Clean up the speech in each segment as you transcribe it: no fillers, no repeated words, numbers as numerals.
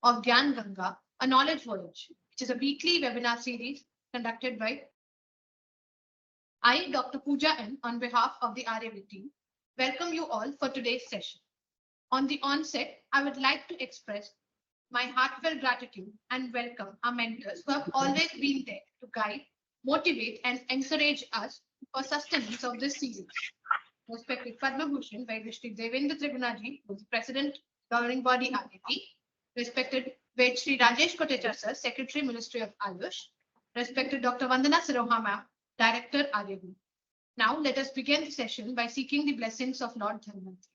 of Gyan Ganga, a knowledge voyage, which is a weekly webinar series conducted by I, Dr. Pooja N, on behalf of the RAV team, welcome you all for today's session. On the onset, I would like to express my heartfelt gratitude and welcome our mentors who have always been there to guide, motivate, and encourage us for sustenance of this series. Respected Padma Bhushan by Shri Devendra Tribhunaji, who is the President, Governing Body RAP. Respected Ved Shri Rajesh Kotecha Sir, Secretary, Ministry of Ayush. Respected Dr. Vandana Siroha Ma'am, Director RAB. Now let us begin the session by seeking the blessings of Lord Dhanvantari.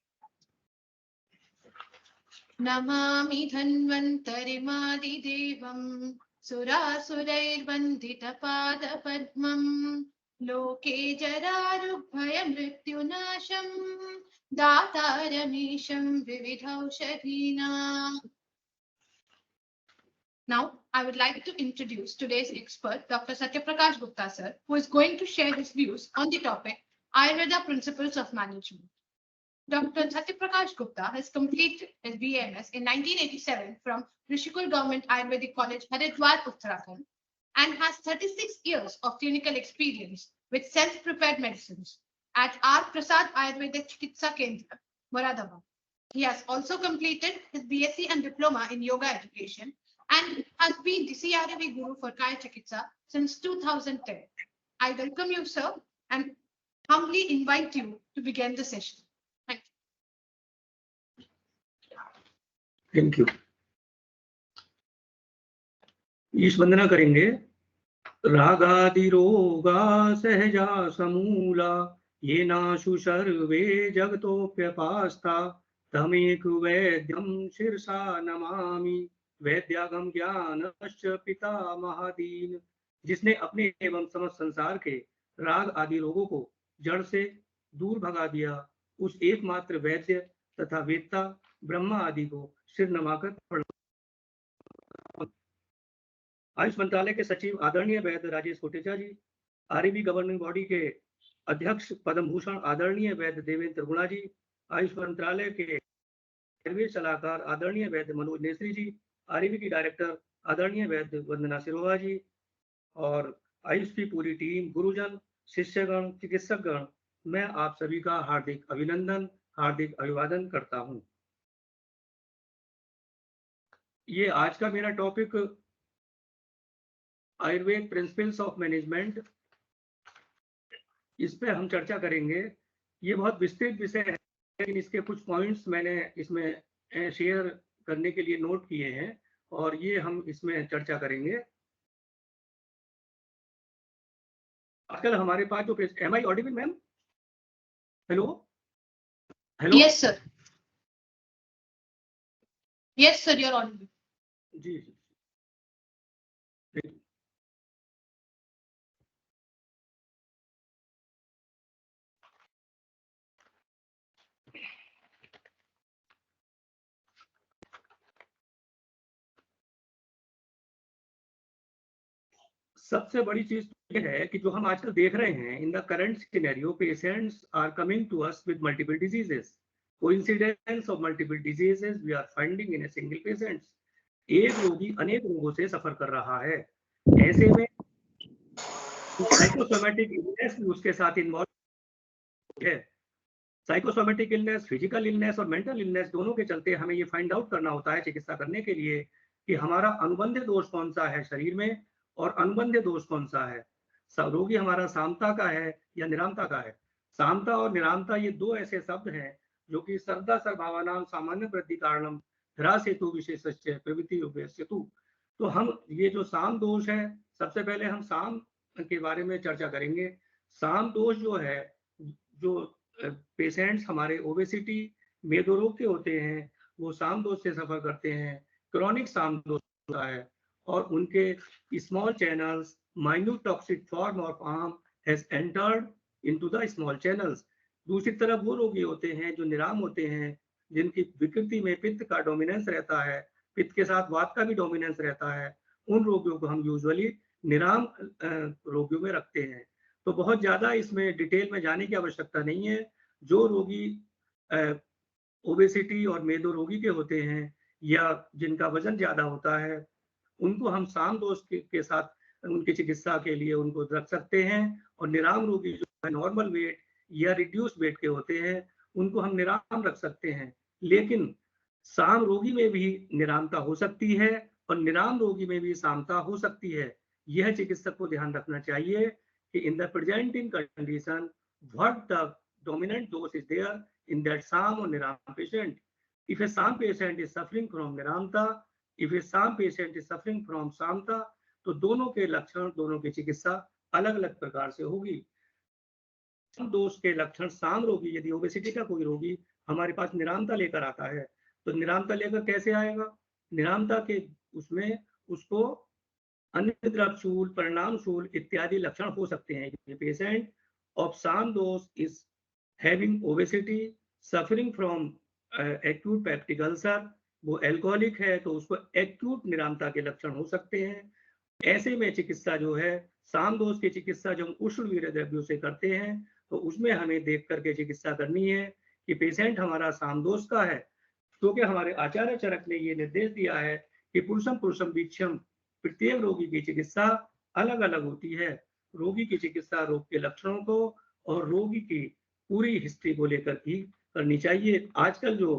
Namami Dhanvantari Devam Surasurairvandita Pada Padmam Loke Jararubhaya Mrityunasham Dataramisham Vividhaushadhina. Now, I would like to introduce today's expert, Dr. Satyaprakash Gupta sir, who is going to share his views on the topic Ayurveda Principles of Management. Dr. Satyaprakash Gupta has completed his BAMS in 1987 from Rishikul Government Ayurvedic College, Haridwar, Uttarakhand, and has 36 years of clinical experience with self-prepared medicines at R. Prasad Ayurvedic Chikitsa Kendra, Moradabad. He has also completed his BSc and Diploma in Yoga Education and has been the CRAV Guru for Kaya Chikitsa since 2010. I welcome you, sir, and humbly invite you to begin the session. Thank you. Thank you. ईश वंदना करेंगे। रागादि रोगा सहजा समूला ये नाशु सर्वे जगतोप्यपास्ता तमेक वैद्यम शीर्षा नमामि वैद्यागम ज्ञानश्च पिता महादीन। जिसने अपने एवं समस्त संसार के राग आदि रोगों को जड़ से दूर भगा दिया, उस एकमात्र वैद्य तथा वेत्ता ब्रह्मा आदि को सिर नमाकर प्रणाम। आयुष मंत्रालय के सचिव आदरणीय वैद्य राजेश कोटेचा जी, आरएबी गवर्निंग बॉडी के अध्यक्ष पद्म भूषण आदरणीय वैद्य देवेंद्र त्रिगुणा जी, आयुष मंत्रालय के सर्वेश सलाहकार आदरणीय वैद्य मनोज नेसरी जी, आरएबी की डायरेक्टर आदरणीय वैद्य वंदना सिरोहा जी और आयुष की पूरी टीम, गुरुजन, शिष्यगण, चिकित्सकगण, मैं आप सभी का हार्दिक अभिनंदन, हार्दिक अभिवादन करता हूं। ये आज का मेरा topic Ayurveda principles of management, इस पे हम चर्चा करेंगे। ये बहुत विस्तृत विषय है, लेकिन इसके कुछ पॉइंट्स मैंने इसमें शेयर करने के लिए नोट किए हैं और ये हम इसमें चर्चा करेंगे। आजकल हमारे पास जो am I audible ma'am? Hello hello. Yes sir, yes sir, you are audible. जी जी। सबसे बड़ी चीज ये है कि जो हम आजकल देख रहे हैं, in the current scenario patients are coming to us with multiple diseases. Coincidence of multiple diseases we are finding in a single patient. एक रोगी अनेक रोगों से सफर कर रहा है। ऐसे में साइकोसोमैटिक इलनेस उसके साथ इन्वॉल्व है। साइकोसोमैटिक इलनेस, फिजिकल इलनेस और मेंटल इलनेस दोनों के चलते हमें ये फाइंड आउट करना होता है चिकित्सा करने के लिए कि हमारा अनुबंध दोष कौन सा है शरीर में और अनुबंध दोष कौन सा है। रोगी हमारा सामता का है या निरामता का है। सामता और निरामता ये दो ऐसे शब्द हैं जो कि सर्वदा सर्वभावानां सामान्य वृद्धि कारणम ह्रास हेतु विशेषस्य प्रवृत्ति उपयस्यतु। तो हम ये जो साम दोष है, सबसे पहले हम साम के बारे में चर्चा करेंगे। साम दोष जो है, जो पेशेंट्स हमारे ओबेसिटी, मेदोरोग के होते हैं, वो साम दोष से सफर करते हैं। क्रॉनिक साम दोष होता है और उनके small channels, minute toxic form of arm has entered into the small channels. दूसरी तरफ वो रोगी होते हैं जो निराम होते हैं, जिनकी विकृति में पित्त का डोमिनेंस रहता है, पित्त के साथ वात का भी डोमिनेंस रहता है। उन रोगियों को हम यूजुअली निराम रोगियों में रखते हैं। तो बहुत ज्यादा इसमें डिटेल में जाने की आवश्यकता नहीं है। जो रोगी ओबेसिटी और मेदो रोगी के होते हैं, या जिनका वजन ज्यादा होता है, उनको हम साम दोष के साथ उनकी चिकित्सा के लिए उनको रख सकते हैं। और निराम रोगी जो है नॉर्मल वेट या रिड्यूस वेट के होते हैं, उनको हम निराम रख सकते हैं। लेकिन साम रोगी में भी निरामता हो सकती है और निराम रोगी में भी सामता हो सकती है। यह चिकित्सक को ध्यान रखना चाहिए कि in the presenting condition what the dominant dose is there in that SAM or Niram patient. If a SAM patient is suffering from Niramta, if a SAM patient is suffering from SAMTA, तो दोनों के लक्षण, दोनों की चिकित्सा अलग अलग प्रकार से होगी। दोष के लक्षण साम रोगी, यदि ओबेसिटी का कोई रोगी हमारे पास निरामता लेकर आता है, तो निरामता लेकर कैसे आएगा? निरामता के उसमें उसको अन्यद्रव्यशूल, परिणामशूल इत्यादि लक्षण हो सकते हैं। पेशेंट ऑफ साम दोष is having obesity, suffering from acute peptic ulcer, वो एल्कोहलिक है तो उसको एक्यूट निरामता के लक्षण हो सकते हैं। ऐसे में चिकित्सा जो है, साम दोष की चिकित्सा जो हम उष्ण वीर्य द्रव्यों से करते हैं, तो उसमें हमें देख करके चिकित्सा करनी है कि पेशेंट हमारा साम दोष का है, क्योंकि हमारे आचार्य चरक ने ये निर्देश दिया है कि पुरुषम पुरुषम वीक्षम, प्रत्येक रोगी की चिकित्सा अलग अलग होती है। रोगी की चिकित्सा रोग के लक्षणों को और रोगी की पूरी हिस्ट्री को लेकर ही करनी चाहिए। आजकल जो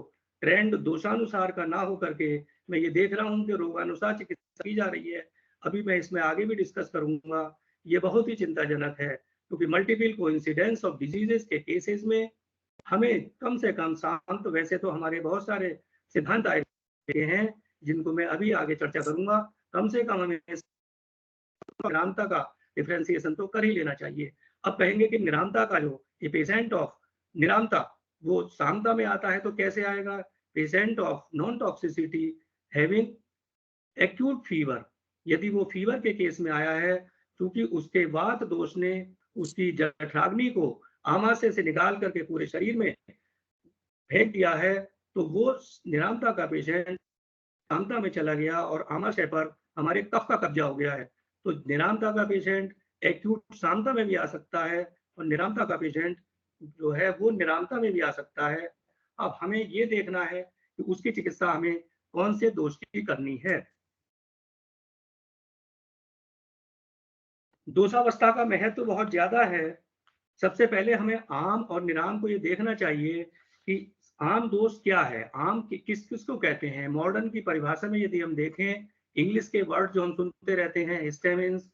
ट्रेंड दोषानुसार का ना हो करके मैं ये देख रहा हूँ कि रोगानुसार चिकित्सा की जा रही है। अभी मैं इसमें आगे भी डिस्कस करूंगा। ये बहुत ही चिंताजनक है, क्योंकि मल्टीपल कोइंसिडेंस ऑफ डिजीजेस के केसेस में हमें कम से कम शांत, वैसे तो हमारे बहुत सारे सिद्धांत आए हैं जिनको मैं अभी आगे चर्चा करूंगा, कम से कम हमें निरामता का डिफरेंशिएशन तो कर ही लेना चाहिए। अब कहेंगे कि निरामता का जो ये पेशेंट ऑफ निरामता वो सामता में आता है तो कैसे आएगा? Patient of non toxicity having acute fever, यदि वो फीवर के केस में आया है, क्योंकि उसके वात दोष ने उसकी जठराग्नि को आमाशय से निकाल करके पूरे शरीर में फेंक दिया है, तो वो निरामता का पेशेंट सामता में चला गया और आमाशय पर हमारे कफ का कब्जा हो गया है। तो निरामता का पेशेंट एक्यूट सामता में भी आ सकता है और निरामता का पेशेंट जो है वो निरामता में भी आ सकता है। अब हमें ये देखना है कि उसकी चिकित्सा हमें कौन से दोष की करनी है। दोषावस्था का महत्व बहुत ज्यादा है। सबसे पहले हमें आम और निराम को ये देखना चाहिए कि आम दोष क्या है, आम किसको कहते हैं। मॉडर्न की परिभाषा में यदि हम देखें, इंग्लिश के वर्ड जो हम सुनते रहते हैं, histamines,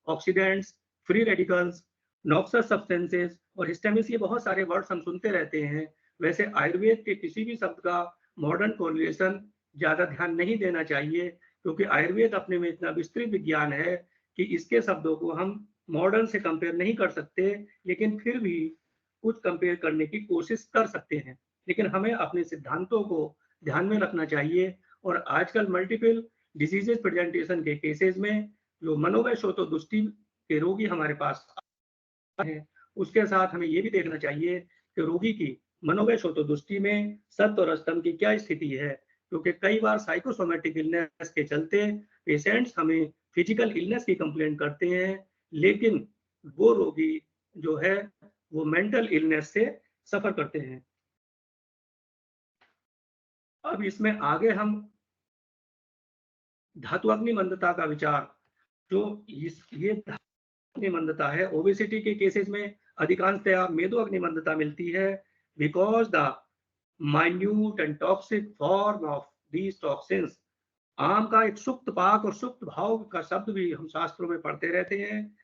oxidants, free radicals, noxious substances और हिस्टामिन्स, ये बहुत सारे वर्ड्स हम सुनते रहते हैं। वैसे आयुर्वेद के किसी भी शब्द का मॉडर्न कोरिलेशन ज्यादा ध्यान नहीं देना चाहिए, क्योंकि आयुर्वेद अपने में इतना विस्तृत विज्ञान है कि इसके शब्दों को हम मॉडर्न से कंपेयर नहीं कर सकते, लेकिन फिर भी कुछ कंपेयर करने की कोशिश कर सकते हैं। लेकिन हमें अपने सिद्धांतों को ध्यान में रखना चाहिए। और आजकल मल्टीपल डिजीजेस प्रेजेंटेशन के केसेस में जो मनोवैश्वतो दृष्टि के रोगी हमारे पास हैं, उसके साथ हमें ये भी देखना चाहिए कि रोगी की मनोवैश्वतो दृष्टि में सत्व और स्तंभ की क्या स्थिति है, क्योंकि कई बार साइकोसोमेटिक इलनेस के चलते पेशेंट्स हमें फिजिकल इलनेस की कंप्लेंट करते हैं, लेकिन वो रोगी जो है वो मेंटल इलनेस से सफर करते हैं। अब इसमें आगे हम धातुअग्नि मंदता का विचार, जो ये धातुअग्नि मंदता है, ओबेसिटी के केसेस में अधिकांशतया मेदो अग्नि मंदता मिलती है, because the minute and toxic form of these toxins. आम का एक सुप्त पाक और सुप्त भाव का शब्द भी हम शास्त्रों में पढ़ते रहते हैं।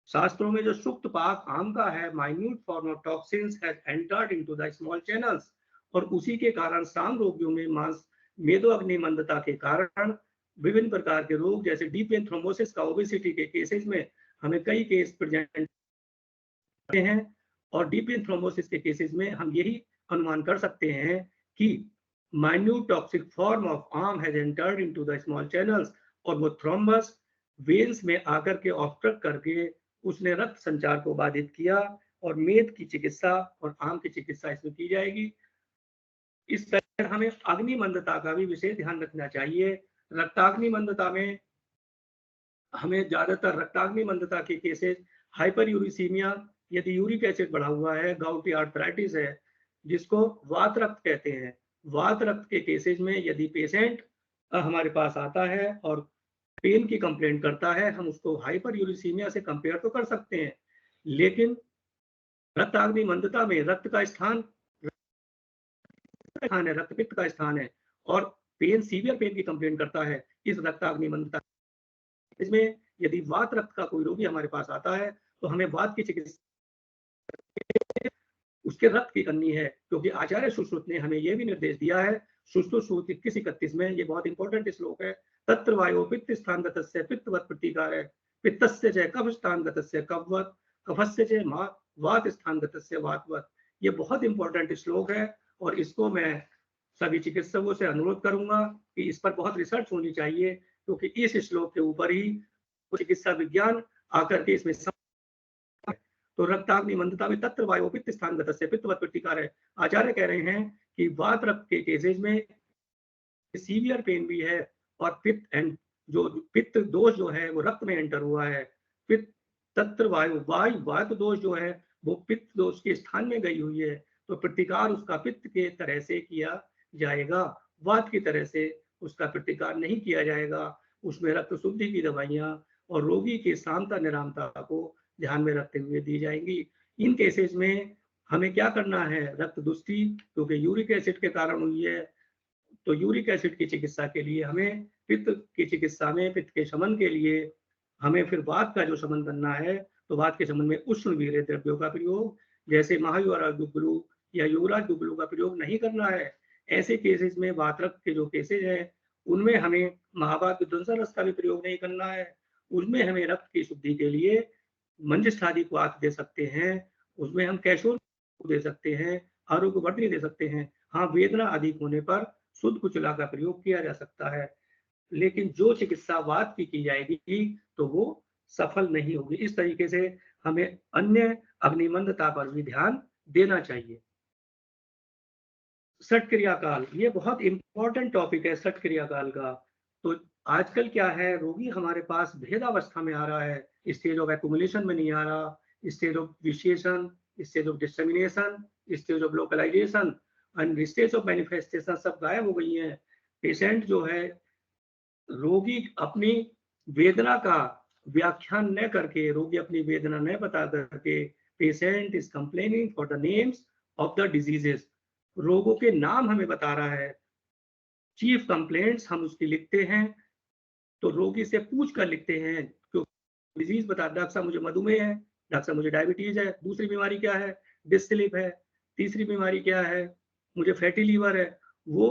शास्त्रों में जो सुप्त पाक आम का है, minute form of toxins has entered into the small channels, और उसी के कारण साम रोगियों में मांस मेदो अग्नि मंदता के कारण विभिन्न प्रकार के रोग जैसे डीप वेन थ्रोम्बोसिस का ओबेसिटी के केसेस में हमें कई केस प्रेजेंट होते हैं। और डीप वेन थ्रोम्बोसिस के केसेस में हम यही अनुमान कर सकते हैं कि minute toxic form of arm has entered into the small channels, और वो थ्रोम्बस वेन्स में आकर के ऑब्स्ट्रक्ट करके उसने रक्त संचार को बाधित किया, और मेद की चिकित्सा और आम की चिकित्सा इसमें की जाएगी। इस तरह हमें अग्नि मंदता का भी विशेष ध्यान रखना चाहिए। रक्ताग्नि मंदता में हमें ज्यादातर रक्ताग्नि मंदता के केसेस हाइपर यूरिसीमिया, यदि यूरिक एसिड बढ़ा हुआ है, गाउटी आर्थराइटिस है जिसको वात रक्त कहते हैं, वात रक्त के केसेज में यदि पेशेंट हमारे पास आता है और पेन की कंप्लेंट करता है, हम उसको हाइपर यूरिसीमिया से कंपेयर तो कर सकते हैं, लेकिन रक्ताग्नि मंदता में रक्त का स्थान है, रक्तपित्त का स्थान है, और पेन सीवियर पेन की कंप्लेंट करता है इस रक्ताग्नि मंदता। इसमें यदि वात रक्त का कोई रोगी हमारे पास आता है तो हमें वात की चिकित्सा उसके रक्त की करनी है, क्योंकि आचार्य सुश्रुत ने हमें यह भी निर्देश दिया है, सुश्रुत सूत्र 21-31 में, ये बहुत इंपॉर्टेंट श्लोक है, तत्र वायो पित्त स्थान गतस्य पित्तवत प्रतिकार है, पित्तस्य च कफ स्थान गतस्य कफवत, कफस्य च वात स्थान गतस्य वातवत। ये बहुत इंपॉर्टेंट श्लोक है और इसको मैं सभी चिकित्सकों से अनुरोध करूंगा कि इस पर बहुत रिसर्च होनी चाहिए, क्योंकि इस श्लोक के ऊपर ही चिकित्सा विज्ञान आकर के इसमें तो रक्ताग्नि मंदता में तत्र वायो पित्त स्थान गतस्य पित्तवत प्रतिकार है। आचार्य कह रहे हैं कि वात रक्त के केसेज में सीवियर पेन भी है और पित्त एंड जो पित्त दोष जो है वो रक्त में एंटर हुआ है, पित्त तत्र वायु वात दोष जो है वो पित्त दोष के स्थान में गई हुई है, तो प्रतिकार उसका पित्त के तरह से किया जाएगा, वात की तरह से उसका प्रतिकार नहीं किया जाएगा। उसमें रक्त शुद्धि की दवाइयां और रोगी की सामता निरामता को ध्यान में रखते हुए दी जाएंगी। इन केसेस में हमें क्या करना है, रक्त दुष्टि क्योंकि यूरिक एसिड के कारण हुई है, तो यूरिक एसिड की चिकित्सा के लिए हमें पित्त की चिकित्सा में पित्त के शमन के लिए हमें फिर वात का जो शमन करना है, तो वात के शमन में उष्ण वीर्य द्रव्यों का प्रयोग जैसे महायुरा गुग्गलू या युवराज गुग्गलू का प्रयोग नहीं करना है। ऐसे केसेस में वात रक्त के जो केसेज हैं उनमें हमें महाभारत विध्वंसन रस का भी प्रयोग नहीं करना है। उसमें हमें रक्त की शुद्धि के लिए मंजिष्ठादि को आत दे सकते हैं, उसमें हम कैशोर दे सकते हैं, आरोग्यवर्धनी दे सकते हैं। हाँ, वेदना अधिक होने पर शुद्ध कुचला का प्रयोग किया जा सकता है, लेकिन जो चिकित्सा वात की जाएगी तो वो सफल नहीं होगी। इस तरीके से हमें अन्य अग्निमंदता पर भी ध्यान देना चाहिए। सठ क्रियाकाल, ये बहुत इंपॉर्टेंट टॉपिक है सठ क्रियाकाल का। तो आजकल क्या है, रोगी हमारे पास भेदावस्था में आ रहा है, स्टेज ऑफ एक्युमुलेशन में नहीं आ रहा, स्टेज ऑफ विशेषण, stage of dissemination, stage of localisation and stage of manifestation सब गायब हो गई हैं। पेशेंट जो है, रोगी अपनी वेदना का व्याख्यान न करके, रोगी अपनी वेदना न बता करके, patient is complaining for the names of the diseases, रोगों के नाम हमें बता रहा है, चीफ कंप्लेंट्स हम उसकी लिखते हैं, तो रोगी से पूछ कर लिखते हैं, क्योंकि डिजीज बता, डॉक्टर साहब मुझे मधुमेह है, डॉक्टर साहब मुझे डायबिटीज है, दूसरी बीमारी क्या है, डिस्क है, तीसरी बीमारी क्या है, मुझे फैटी लीवर है। वो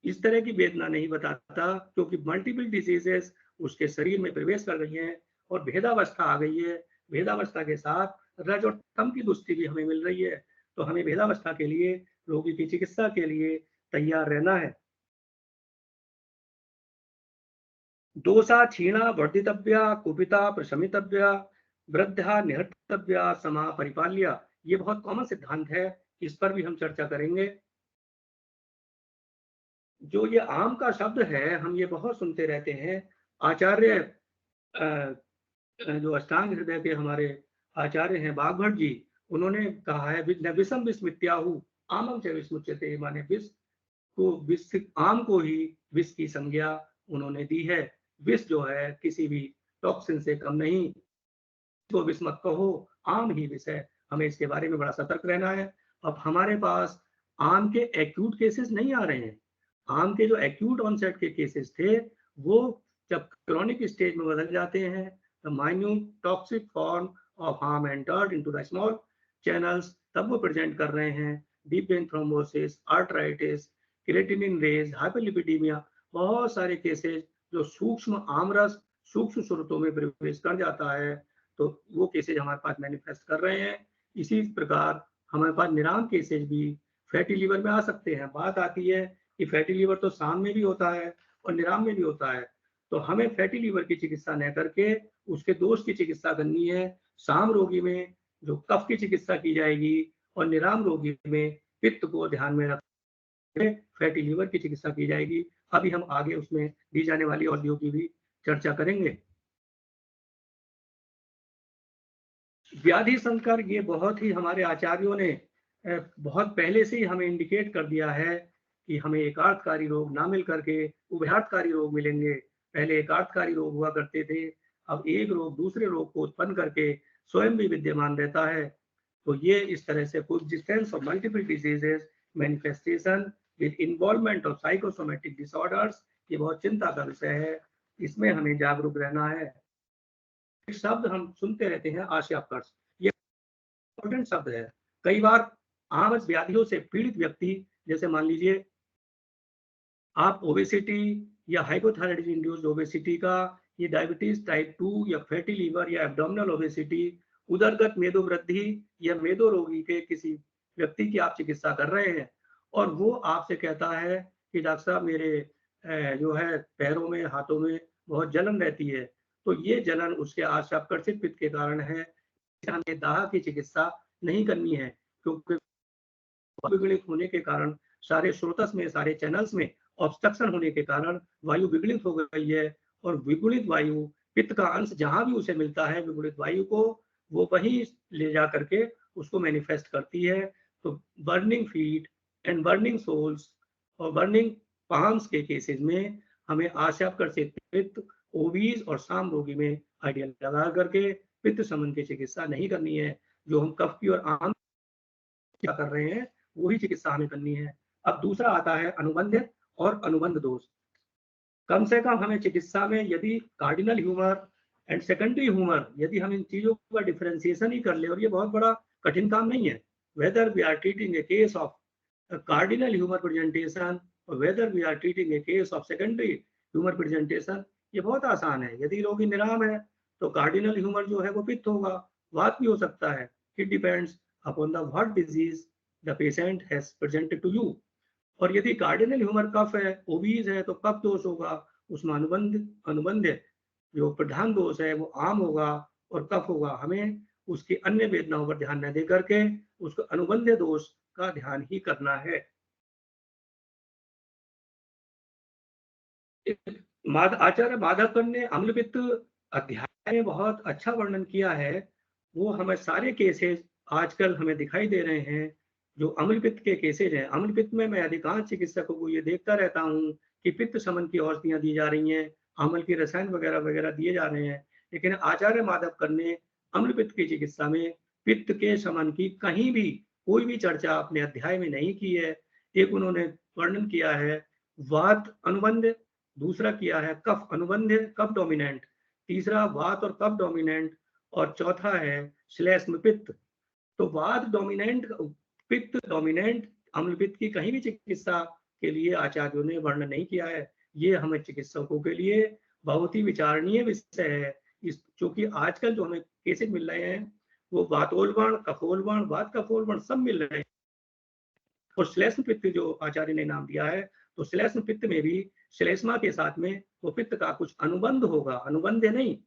इस तरह की वेदना नहीं बताता, क्योंकि मल्टीपल डिजीजेस उसके शरीर में प्रवेश कर गई हैं और भेदावस्था आ गई है। भेदावस्था के साथ रज और तम की दुष्टि भी हमें मिल रही है, तो हमें भेदावस्था के लिए, रोगी की चिकित्सा के लिए तैयार रहना है। दोषा क्षीणा वर्धितव्या कुपिता प्रशमितव्या वृद्धा निहर्तव्या समा परिपाल्या, ये बहुत कॉमन सिद्धांत है, इस पर भी हम चर्चा करेंगे। जो ये आम का शब्द है, हम ये बहुत सुनते रहते हैं। आचार्य जो अष्टांग हृदय के हमारे आचार्य हैं बागभट्ट जी, उन्होंने कहा है विषम विस्मित्याहु आमम च विस्मुच्यते, माने विष को, विष आम को ही विष की संज्ञा उन्होंने दी है। विष जो है किसी भी टॉक्सिन से कम नहीं, तो विष मत कहो, आम ही विष है। हमें इसके बारे में बड़ा सतर्क रहना है। अब हमारे पास आम के एक्यूट केसेस नहीं आ रहे हैं। आम के जो एक्यूट ऑनसेट के केसेस थे, वो जब क्रॉनिक स्टेज में बदल जाते हैं, the minute toxic form of harm entered into the small channels, तब वो प्रेजेंट कर रहे हैं deep vein thrombosis, arthritis, creatinine raise, hyperlipidemia, बहुत सारे केसेस जो सूक्ष्म आमरस सूक्ष्म स्रोतों में प्रवेश कर जाता है, तो वो केसेज हमारे पास मैनिफेस्ट कर रहे हैं। इसी प्रकार हमारे पास निराम केसेज भी फैटी लीवर में आ सकते हैं। बात आती है कि फैटी लीवर तो शाम में भी होता है और निराम में भी होता है, तो हमें फैटी लीवर की चिकित्सा न करके उसके दोष की चिकित्सा करनी है। शाम रोगी में जो कफ की चिकित्सा की जाएगी और निराम रोगी में पित्त को ध्यान में रख फैटी लीवर की चिकित्सा की जाएगी। अभी हम आगे उसमें दी जाने वाली औषधियों की भी चर्चा करेंगे। व्याधि संकर, ये बहुत ही हमारे आचार्यों ने बहुत पहले से ही हमें इंडिकेट कर दिया है कि हमें एकार्थकारी रोग ना मिल करके उभयार्थकारी रोग मिलेंगे। पहले एकार्थकारी रोग हुआ करते थे, अब एक रोग दूसरे रोग को उत्पन्न करके स्वयं भी विद्यमान रहता है। तो ये इस तरह से coexistence of multiple diseases, manifestation with involvement of psychosomatic disorders, ये बहुत चिंता का विषय है, इसमें हमें जागरूक रहना है। शब्द हम सुनते रहते हैं आशयापकर्ष, ये इंपॉर्टेंट शब्द है। कई बार आम व्याधियों से पीड़ित व्यक्ति, जैसे मान लीजिए आप ओबेसिटी या हाइपोथायराइडिज्म इंड्यूस्ड ओबेसिटी का, ये डायबिटीज टाइप 2 या फैटी लीवर या एब्डोमिनल ओबेसिटी, उदरगत मेदोवृद्धि या मेदो रोगी के किसी व्यक्ति की आप चिकित्सा कर रहे हैं और वो आपसे कहता है कि डॉक्टर साहब मेरे जो है पैरों में हाथों में बहुत जलन रहती है, तो ये जलन उसके आशयापकर्षित पित्त के कारण है। हमें दाह की चिकित्सा नहीं करनी है, क्योंकि विगलित होने के कारण सारे स्रोतस में, सारे चैनल्स में ऑब्स्ट्रक्शन होने के कारण वायु विगलित हो गई है और विगुणित वायु, पित्त का अंश जहां भी उसे मिलता है विगुणित वायु को, वो वहीं ले जा करके उसको मैनिफेस्ट करती है। तो burning feet and burning soles और बर्निंग पाम्स के केसेस में हमें आशयापकर्षित पित्त, ओबीज और साम रोगी में आइडियल लगा करके पित्त संबंध की चिकित्सा नहीं करनी है। जो हम कफ की और आम क्या कर रहे हैं वही चिकित्सा हमें करनी है। अब दूसरा आता है अनुबंध और अनुबंध दोष। कम से कम हमें चिकित्सा में यदि cardinal humour and secondary humour, यदि हम इन चीजों का डिफरेंशिएशन ही कर ले, और ये बहुत बड़ा कठिन काम नहीं है, whether we are treating a case of cardinal humour presentation और whether we are treating a case of secondary humour presentation, ये बहुत आसान है। यदि रोगी निराम है तो कार्डिनल ह्यूमर जो है वो पित्त होगा, वात भी हो सकता है। It depends upon the what disease the patient has presented to you. और यदि कार्डिनल ह्यूमर कफ है, ओबीज है, तो कफ दोष होगा, उसमें अनुबंध जो प्रधान दोष है वो आम होगा और कफ होगा। हमें उसकी अन्य वेदनाओं पर ध्यान न दे करके उसको अनुबंध दोष का ध्यान ही करना है। आचार्य माधवकर ने अम्लपित्त अध्याय में बहुत अच्छा वर्णन किया है। वो हमें सारे केसेस आजकल हमें दिखाई दे रहे हैं जो अम्लपित्त के केसेज हैं। अम्लपित्त में मैं अधिकांश चिकित्सकों को ये देखता रहता हूँ कि पित्त शमन की औषधियां दी जा रही हैं, अम्ल की रसायन वगैरह वगैरह दिए जा रहे हैं, लेकिन आचार्य माधवकर ने अम्लपित्त की चिकित्सा में पित्त के शमन की कहीं भी कोई भी चर्चा अपने अध्याय में नहीं की है। एक उन्होंने वर्णन किया है वात अनुबंध, दूसरा किया है कफ अनुबंध, कफ डोमिनेंट, तीसरा वात और कफ डोमिनेंट, और चौथा है श्लेष्म पित्त। तो वात डोमिनेंट, पित्त डोमिनेंट अम्लपित्त की कहीं भी चिकित्सा के लिए आचार्यों ने वर्णन नहीं किया है। ये हमें चिकित्सकों के लिए बहुत ही विचारणीय विषय है। इस क्योंकि आजकल जो हमें केसेस मिल रहे हैं वो वातोलवण, कफोलवण, वात कफोलवण सब मिल रहे हैं। और श्लेष्म पित्त जो आचार्य ने नाम दिया है, तो श्लेष्म पित्त में भी श्लेष्मा के साथ में वो पित्त का कुछ अनुबंध होगा, अनुबंध नहीं,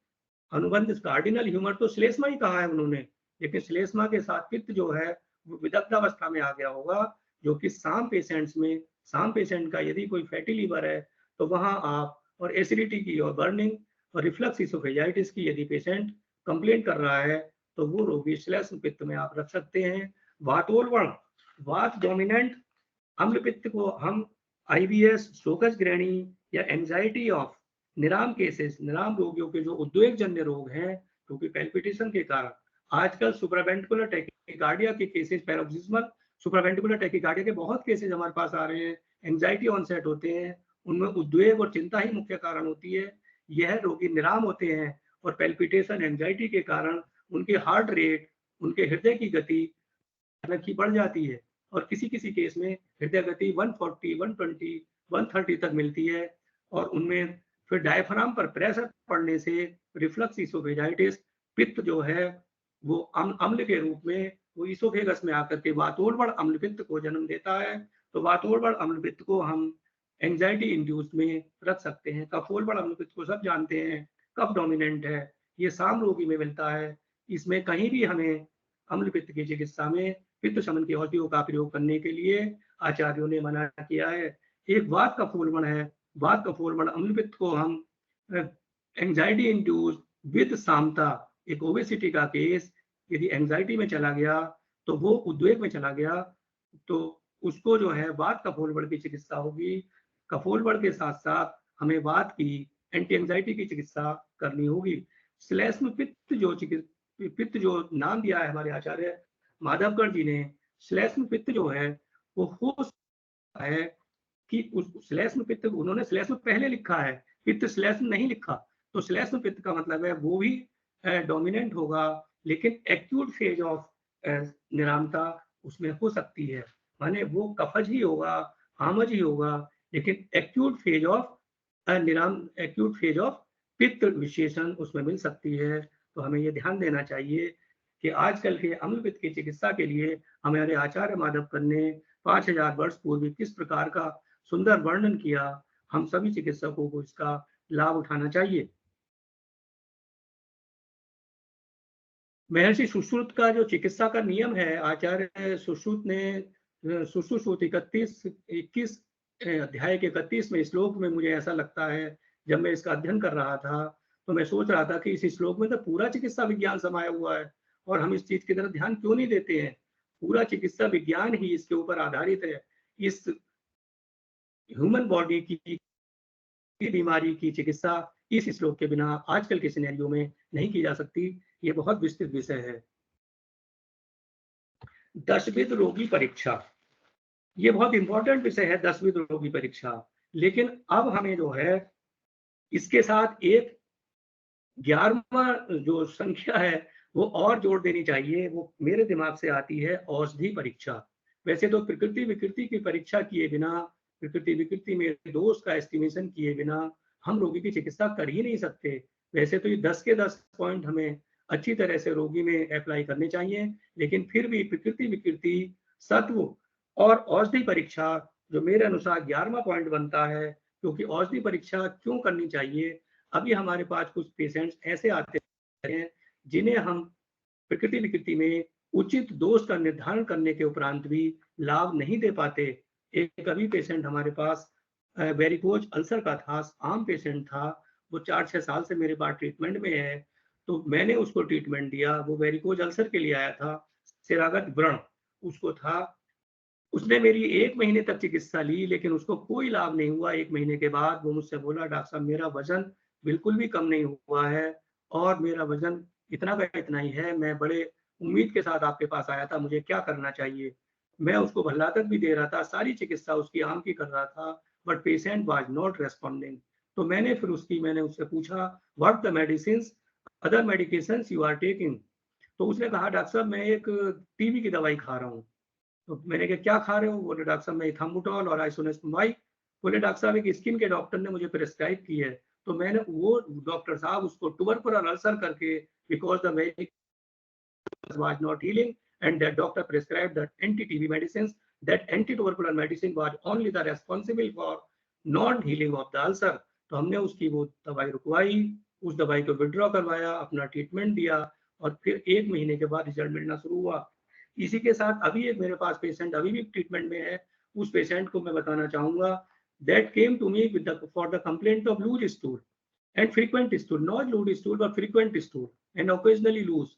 अनुबंध कार्डिनल ह्यूमर तो श्लेष्मा ही कहा है उन्होंने, लेकिन श्लेष्मा के साथ पित्त जो है वो विदग्धावस्था में आ गया होगा, जो कि साम पेशेंट्स में, साम पेशेंट का यदि कोई फैटी लीवर है तो वहां आप, और एसिडिटी की और बर्निंग और रिफ्लक्स इसोफेजाइटिस की यदि पेशेंट कंप्लेंट कर रहा है तो वो रोगी श्लेष्म पित्त में आप रख सकते हैं। वातोलवण, वात डोमिनेंट अम्ल पित्त को हम आईबीएस, शोकज ग्रहणी या एंजाइटी ऑफ निराम केसेस, निराम रोगियों के जो उद्वेग जन्य रोग हैं, क्योंकि पैल्पिटेशन के कारण आजकल सुप्रावेंट्रिकुलर टैकीकार्डिया के केसेस, पैरोक्सिस्मल सुप्रावेंट्रिकुलर टैकीकार्डिया के बहुत केसेस हमारे पास आ रहे हैं। एंजाइटी ऑनसेट होते हैं, उनमें उद्वेग और चिंता ही मुख्य कारण होती है। यह रोगी निराम होते हैं और पैल्पिटेशन, एंजाइटी के कारण उनके हार्ट रेट, उनके हृदय की गति की बढ़ जाती है और किसी किसी केस में हृदय गति 140, 120, 130 तक मिलती है। और उनमें फिर डायफ्राम पर प्रेशर पड़ने से रिफ्लक्स इसोफेजाइटिस, पित्त जो है वो अम्ल के रूप में वो इसोफेगस में आकर के वातोलवण अम्ल पित्त को जन्म देता है। तो वातोलवण अम्ल पित्त को हम एंजाइटी इंड्यूस्ड में रख सकते हैं। कफोलवण अम्ल पित्त को सब जानते हैं, कफ डोमिनेंट है, ये साम रोगी में मिलता है। इसमें कहीं भी हमें अम्ल पित्त की चिकित्सा में पित्त शमन की औषधियों का प्रयोग करने के लिए आचार्यों ने मना किया है। एक वात कफोलवण है, वात कफोलवण अम्ल पित्त को हम एंजाइटी इंड्यूस्ड विद सामता, एक ओबेसिटी का केस यदि एंजाइटी में चला गया तो वो उद्वेग में चला गया, तो उसको जो है वात कफोलबढ़ की चिकित्सा होगी। कफोलबढ़ के साथ साथ हमें वात की एंटी एंजाइटी की चिकित्सा करनी होगी। श्लेष्म पित्त जो नाम दिया है हमारे आचार्य माधवकर जी ने, श्लेष्म पित्त जो है वो हो सकता है कि उस श्लेष्म पित्त, उन्होंने श्लेष्म पहले लिखा है, पित्त श्लेष्म नहीं लिखा, तो श्लेष्म पित्त का मतलब है वो भी डोमिनेंट होगा, लेकिन एक्यूट फेज ऑफ निरामता उसमें हो सकती है, माने वो कफज ही होगा, आमज ही होगा, लेकिन एक्यूट फेज ऑफ पित्त विशेषण उसमें मिल सकती है। तो हमें ये ध्यान देना चाहिए कि आजकल के अम्ल पित्त की चिकित्सा के लिए हमारे आचार्य माधवकर ने 5000 वर्ष पूर्व किस प्रकार का सुंदर वर्णन किया, हम सभी चिकित्सकों को इसका लाभ उठाना चाहिए। महर्षि सुश्रुत का जो चिकित्सा का नियम है, आचार्य सुश्रुत ने सुश्रुत 21 अध्याय के 31वें श्लोक में, मुझे ऐसा लगता है जब मैं इसका अध्ययन कर रहा था तो मैं सोच रहा था कि इस श्लोक में तो पूरा चिकित्सा विज्ञान समाया हुआ है और हम इस चीज की तरफ ध्यान क्यों नहीं देते हैं। पूरा चिकित्सा विज्ञान ही इसके ऊपर आधारित है। इस ह्यूमन बॉडी की बीमारी की चिकित्सा इस श्लोक के बिना आजकल के सिनेरियो में नहीं की जा सकती। ये बहुत विस्तृत विषय है। दशविध रोगी परीक्षा, ये बहुत इंपॉर्टेंट विषय है, दशविध रोगी परीक्षा। लेकिन अब हमें जो है इसके साथ एक 11वां जो संख्या है वो और जोड़ देनी चाहिए। वो मेरे दिमाग से आती है औषधि परीक्षा। वैसे तो प्रकृति विकृति की परीक्षा किए बिना, प्रकृति विकृति में दोष का एस्टिमेशन किए बिना हम रोगी की चिकित्सा कर ही नहीं सकते। वैसे तो ये 10 के 10 पॉइंट हमें अच्छी तरह से रोगी में अप्लाई करने चाहिए, लेकिन फिर भी प्रकृति विकृति, सत्व और औषधि परीक्षा जो मेरे अनुसार 11वां पॉइंट बनता है। क्योंकि औषधि परीक्षा क्यों करनी चाहिए, अभी हमारे पास कुछ पेशेंट्स ऐसे आते हैं जिन्हें हम प्रकृति विकृति में उचित दोष का निर्धारण करने के उपरांत भी लाभ नहीं दे पाते। एक अभी पेशेंट हमारे पास वेरिकोज अल्सर का था, आम पेशेंट था, वो 4-6 साल से मेरे पास ट्रीटमेंट में है। तो मैंने उसको ट्रीटमेंट दिया, वो वेरिकोज अल्सर के लिए आया था, सिरागत व्रण उसको था। उसने मेरी 1 महीने तक चिकित्सा ली, लेकिन उसको कोई लाभ नहीं हुआ। 1 महीने के बाद वो मुझसे बोला, डॉक्टर साहब मेरा वजन बिल्कुल भी कम नहीं हुआ है और मेरा वजन इतना का इतना ही है। मैं बड़े उम्मीद के साथ आपके पास आया था, मुझे क्या करना चाहिए? मैं उसको भल्लातक भी दे रहा था, सारी चिकित्सा उसकी आम की कर रहा था, but patient was not responding. तो मैंने उससे पूछा, what the medicines other medications you are taking? तो उसने कहा, डॉक्टर साहब मैं एक टीबी की दवाई खा रहा हूँ। तो मैंने कहा क्या खा रहे हो? बोले डॉक्टर साहब मैं इथाम्बुटोल और आइसोनिazid। बोले डॉक्टर साहब एक स्किन के डॉक्टर ने मुझे प्रेस्क्राइब की है। तो मैंने वो डॉक्टर साहब उसको ट्यूबरकुलर अल्सर करके, because the varicose was not healing and that doctor prescribed that anti TB medicine, that anti tubercular medicine was only the responsible for non healing of the ulcer. तो हमने उसकी वो दवाई रुकवाई, उस दवाई को विड्रॉ करवाया, अपना ट्रीटमेंट दिया और फिर 1 महीने के बाद रिजल्ट मिलना शुरू हुआ। इसी के साथ अभी एक मेरे पास पेशेंट अभी भी ट्रीटमेंट में है। उस पेशेंट को मैं बताना चाहूंगा, that came to me with for the complaint of loose stool and frequent stool, not loose stool but frequent stool and occasionally loose.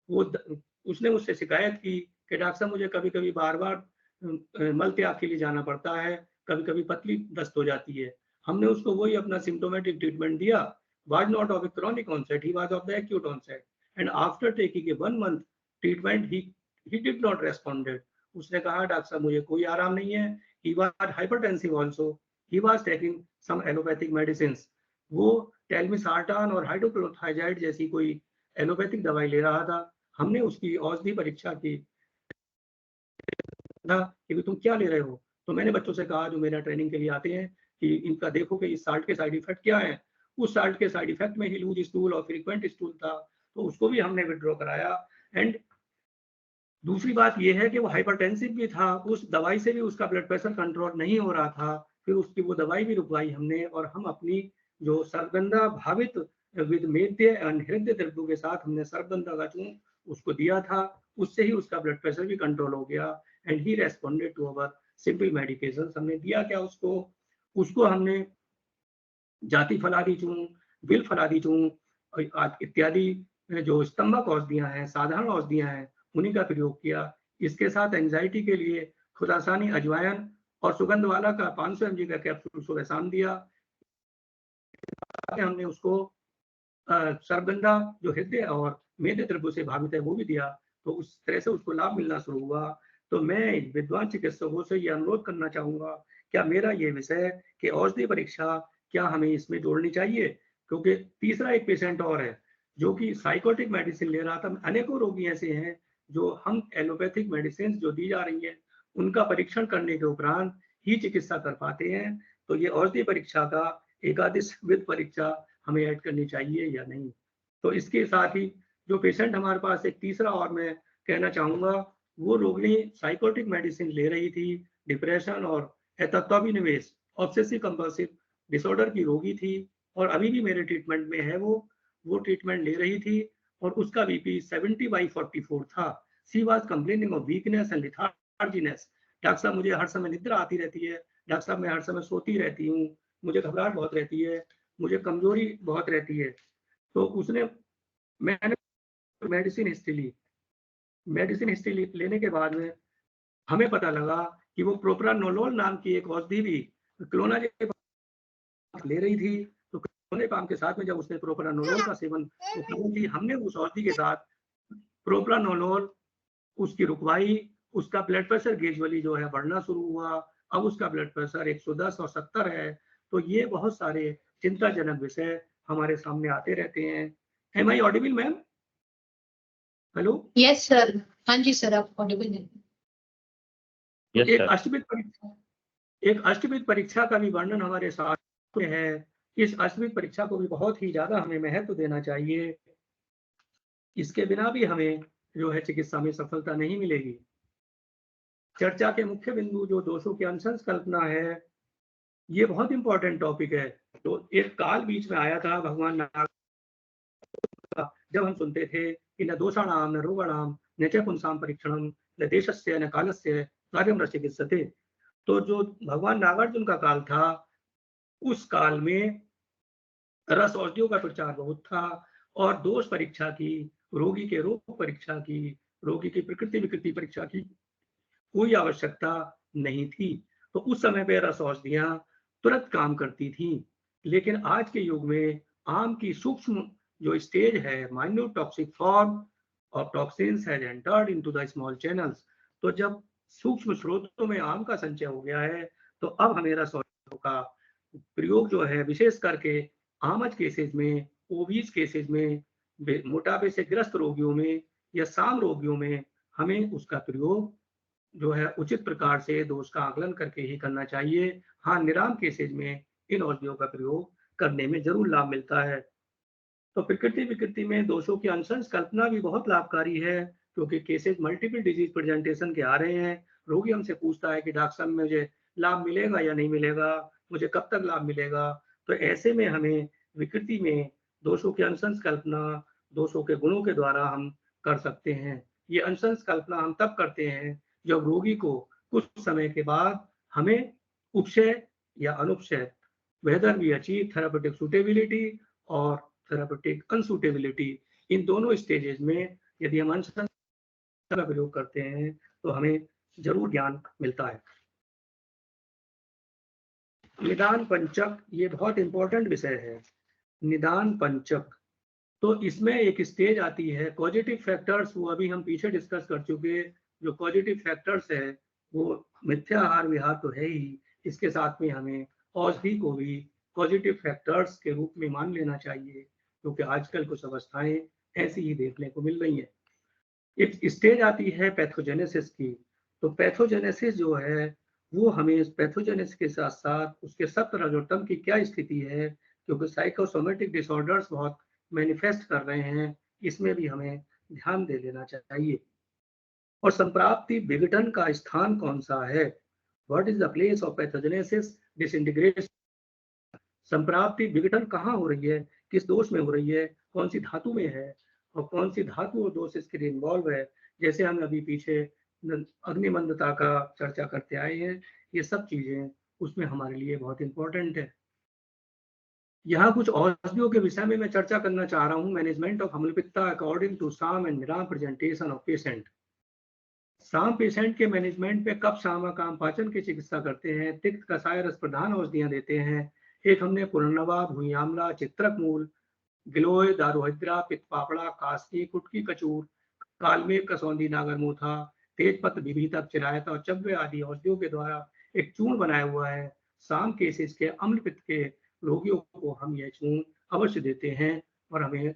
वो उसने मुझसे शिकायत की कि डॉक्टर साहब मुझे कभी कभी बार बार मल त्याग के लिए जाना पड़ता है, कभी कभी पतली दस्त हो जाती है। हमने उसको वही अपना सिम्टोमेटिक ट्रीटमेंट दिया, was not of a chronic onset, he was of the acute onset, and after taking a 1 month treatment he did not responded। उसने कहा डॉक्टर साहब मुझे कोई आराम नहीं है। he was hypertensive also, he was taking some allopathic medicines। वो टेलमिसार्टान और हाइड्रोक्लोरोथाइजाइड जैसी कोई एलोपैथिक दवाई ले रहा था। हमने उसकी औषधि परीक्षा की था कि तुम क्या ले रहे हो? तो मैंने बच्चों से कहा जो मेरा ट्रेनिंग के लिए आते हैं कि इनका देखो कि इस साल्ट के साइड इफेक्ट क्या है। उस साल्ट के साइड इफेक्ट में ही लूज स्टूल और फ्रीक्वेंट स्टूल था, तो उसको भी हमने विड्रॉ कराया। एंड दूसरी बात यह है कि वो हाइपरटेंसिव भी था, उस दवाई से भी उसका ब्लड प्रेशर कंट्रोल नहीं हो रहा था। फिर उसकी वो दवाई भी रुकवाई हमने और हम अपनी जो सर्वगंधा भावित विद मेद्य एंड हृदय द्रव्यों के साथ हमने सर्वगंधा का चूर्ण उसको दिया था। उससे ही उसका ब्लड प्रेशर भी कंट्रोल हो गया and he responded to our simple medication. हमने दिया क्या उसको हमने जाति फलादी चूर्ण, बिल फलादी चूर्ण इत्यादि जो स्तंभक औषधियां हैं, साधारण औषधियां हैं, उन्हीं का प्रयोग किया। इसके साथ एंजाइटी के लिए खुदासानी अजवाइन और सुगंध वाला का 500 mg का कैप्सूल सुबह शाम दिया। हमने उसको सर्वगंधा जो हृदय और मेदे द्रव्यों से भावित है वो भी दिया, तो उस तरह से उसको लाभ मिलना शुरू हुआ। तो मैं विद्वान चिकित्सकों से ये अनुरोध करना चाहूंगा, क्या मेरा ये विषय कि औषधि परीक्षा क्या हमें इसमें जोड़नी चाहिए? क्योंकि तीसरा एक पेशेंट और है जो कि साइकोटिक मेडिसिन ले रहा था। अनेकों रोगी ऐसे हैं जो हम एलोपैथिक मेडिसिन जो दी जा रही है उनका परीक्षण करने के उपरांत ही चिकित्सा कर पाते हैं। तो ये औषधि परीक्षा का एकादश विध परीक्षा हमें ऐड करनी चाहिए या नहीं? तो इसके साथ ही जो पेशेंट हमारे पास एक तीसरा और मैं कहना चाहूंगा, वो रोगिणी साइकोटिक मेडिसिन ले रही थी, डिप्रेशन और तत्वाभिनिवेश ऑब्सेसिव कंपल्सिव डिसऑर्डर की रोगी थी और अभी भी मेरे ट्रीटमेंट में है। वो ट्रीटमेंट ले रही थी और उसका बीपी 70/44 था। She was complaining of weakness and letharginess. Doctor साहब मुझे हर समय निद्रा आती रहती है, डॉक्टर साहब मैं हर समय सोती रहती हूँ, मुझे घबराहट बहुत रहती है, मुझे कमजोरी बहुत रहती है। तो मैंने मेडिसिन हिस्ट्री लेने के बाद में हमें पता लगा कि वो प्रोप्रानोलोल नाम की एक औषधि भी क्लोनाजेपाम ले रही थी। तो क्लोनाजेपाम के साथ में जब उसने प्रोप्रानोलोल का सेवन की, हमने उस औषधि के साथ प्रोप्रानोलोल उसकी रुकवाई, उसका ब्लड प्रेशर ग्रेजुअली जो है बढ़ना शुरू हुआ। अब उसका ब्लड प्रेशर 110 और 70 है। तो ये बहुत सारे चिंताजनक विषय हमारे सामने आते रहते हैं। Am I audible ma'am? Hello? Yes sir. हाँ जी सर, आप ऑडिबल हैं। एक अष्टविध परीक्षा का भी वर्णन हमारे साथ में है। इस अष्टविध परीक्षा को भी बहुत ही ज्यादा हमें महत्व देना चाहिए। इसके बिना भी हमें जो है चिकित्सा में सफलता नहीं मिलेगी। चर्चा के मुख्य बिंदु जो दोषों की अनुसंकल्पना है, ये बहुत इंपॉर्टेंट टॉपिक है। तो एक काल बीच में आया था भगवान नाग का, जब हम सुनते थे कि न दोषाणाम न रोगाणाम न च पुंसाम परीक्षणम न देशस्य न कालस्य कार्यम रस्य चिकित्सते। तो जो भगवान नागार्जुन का काल था, उस काल में रस औषधियों का प्रचार बहुत था और दोष परीक्षा की, रोगी के रोग परीक्षा की, रोगी की प्रकृति विकृति परीक्षा की कोई आवश्यकता नहीं थी। तो उस समय पे रस औषधियां तुरंत काम करती थी। लेकिन आज के युग में आम की सूक्ष्म जो स्टेज है, minute toxic form of toxins has entered into the small channels. तो जब सूक्ष्म स्रोतों में आम का संचय हो गया है, तो अब हमें रस औषधियों का प्रयोग जो है विशेष करके आमज केसेस में, ओबीज केसेस में, मोटापे से ग्रस्त रोगियों में या साम रोगियों में हमें उसका प्रयोग जो है उचित प्रकार से दोष का आकलन करके ही करना चाहिए। हाँ, निराम केसेज में इन औषधियों का प्रयोग करने में जरूर लाभ मिलता है। तो प्रकृति विकृति में दोषों की अनुशंस कल्पना भी बहुत लाभकारी है, क्योंकि केसेज मल्टीपल डिजीज प्रेजेंटेशन के आ रहे हैं। रोगी हमसे पूछता है कि डॉक्टर साहब मुझे लाभ मिलेगा या नहीं मिलेगा, मुझे कब तक लाभ मिलेगा। तो ऐसे में हमें विकृति में दोषों की अनुशंस कल्पना दोषों के गुणों के द्वारा हम कर सकते हैं। ये अनुशंस कल्पना हम तब करते हैं जब रोगी को कुछ समय के बाद हमें उपशय या अनुपशय, whether we achieve therapeutic suitability और थेरापेटिक अनसुटेबिलिटी, इन दोनों स्टेजेस में यदि हम अनुशंस का प्रयोग करते हैं तो हमें जरूर ज्ञान मिलता है। निदान पंचक, ये बहुत इंपॉर्टेंट विषय है। निदान पंचक, तो इसमें एक स्टेज आती है कॉजेटिव फैक्टर्स, वो अभी हम पीछे डिस्कस कर चुके। जो कॉजेटिव फैक्टर्स है वो मिथ्या आहार विहार तो है ही, इसके साथ में हमें औषधि को भी पॉजिटिव फैक्टर्स के रूप में मान लेना चाहिए, क्योंकि आजकल कुछ अवस्थाएं ऐसी ही देखने को मिल रही है। एक स्टेज आती है पैथोजेनेसिस की। तो पैथोजेनेसिस जो है वो हमें पैथोजेनेसिस के साथ साथ उसके सप्तराजोटम की क्या स्थिति है, क्योंकि साइकोसोमेटिक डिसऑर्डर्स बहुत मैनिफेस्ट कर रहे हैं, इसमें भी हमें ध्यान दे लेना चाहिए। और संप्राप्ति विघटन का स्थान कौन सा है, what is the place of pathogenesis disintegration. संप्राप्ति विघटन कहाँ हो रही है, किस दोष में हो रही है, कौन सी धातु में है और कौन सी धातु और दोष इसके लिए इन्वॉल्व है। जैसे हम अभी पीछे अग्निमंदता का चर्चा करते आए हैं, ये सब चीजें उसमें हमारे लिए बहुत इंपॉर्टेंट है। यहाँ कुछ औषधियों के विषय में मैं चर्चा करना चाह रहा हूँ। मैनेजमेंट ऑफ अम्लपित्ता अकॉर्डिंग टू साम एंड निराम प्रेजेंटेशन ऑफ पेशेंट। साम पेशेंट के मैनेजमेंट पे कफ, शामा, काम, पाचन की चिकित्सा करते हैं। तिक्त, कषाय, रस प्रधान औषधियां देते हैं। एक हमने पुनर्नवा, भूई आमला, चित्रक मूल, गिलोय, दारुहद्रा, पित्त पापड़ा, कास्की, कुटकी कचूर, कालमेघ, कसौंधी, नागरमोथा, तेजपत्र, विभीतक, चिरायता और चव्य आदि औषधियों के द्वारा एक चूर्ण बनाया हुआ है। साम केसेस के अम्ल पित्त के रोगियों को हम यह चूर्ण अवश्य देते हैं और हमें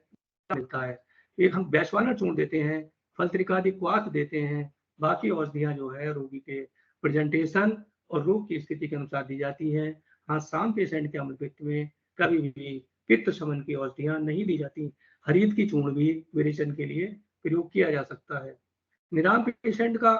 मिलता है। एक हम वैश्वानर चूर्ण देते हैं, फलत्रिकादि क्वाथ देते हैं। बाकी औषधियां जो है रोगी के प्रेजेंटेशन और रोग की स्थिति के अनुसार दी जाती है। हाँ, साम पेशेंट के अम्ल पित्त में कभी भी पित्त शमन की औषधियां नहीं दी जाती। हरीत की चूर्ण भी विरेचन के लिए प्रयोग किया जा सकता है। निराम पेशेंट का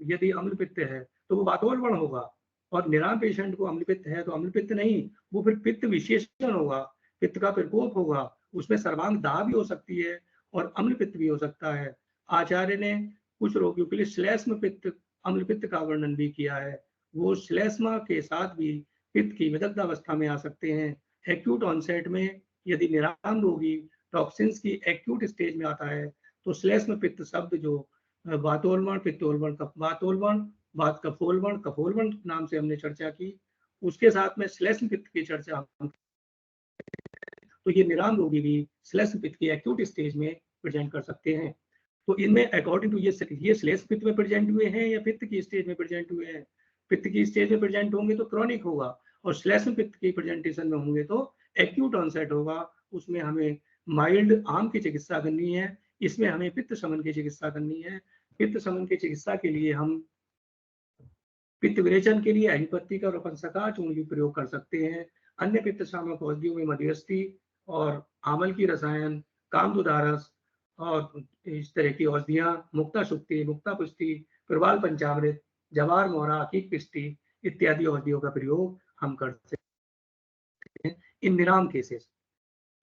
यदि अम्ल पित्त है तो वो वातोलवण होगा, और निराम पेशेंट को अम्ल पित्त है तो अम्ल पित्त नहीं, वो फिर पित्त विशेषण होगा, पित्त का प्रकोप होगा, उसमें सर्वांग दाह भी हो सकती है और अम्ल पित्त भी हो सकता है। आचार्य ने कुछ रोगियों के लिए श्लेष्म पित्त अम्ल पित्त का वर्णन भी किया है। वो श्लेष्मा के साथ भी पित्त की विदग्ध अवस्था में आ सकते हैं। एक्यूट ऑनसेट में यदि निराम रोगी टॉक्सिन्स की एक्यूट स्टेज में आता है तो श्लेष्म पित्त शब्द जो वातोलवण, पित्तोलवण, वातोलवण, बात कफोलवण, कफोलवण नाम से हमने चर्चा की, उसके साथ में श्लेष्म पित्त की चर्चा, तो ये निराम रोगी भी श्लेष्म पित्त की एक्यूट स्टेज में प्रेजेंट कर सकते हैं। तो इनमें अकॉर्डिंग टू ये श्लेष्म पित्त में प्रेजेंट हुए हैं या पित्त की स्टेज में प्रेजेंट हुए हैं। पित्त की स्टेज में प्रेजेंट होंगे तो क्रॉनिक होगा, और श्लेष्म पित्त की प्रेजेंटेशन में होंगे तो एक्यूट ऑनसेट होगा। उसमें हमें माइल्ड आम की चिकित्सा करनी है, इसमें हमें पित्त शमन की चिकित्सा करनी है। पित्त शमन की चिकित्सा के लिए हम पित्त विरेचन के लिए अहिपत्ती का और पंचका चूर्ण भी प्रयोग कर सकते हैं। अन्य पित्त शामक औषधियों में मध्यस्थी और आमल की रसायन, कामदुदारस और इस तरह की औषधियां, मुक्ता शुक्ति, मुक्ता पुष्टि, प्रवाल पंचामृत, जवार मोहरा, अकीक पिष्टि इत्यादि औषधियों का प्रयोग हम कर सकते हैं इन निराम केसेस।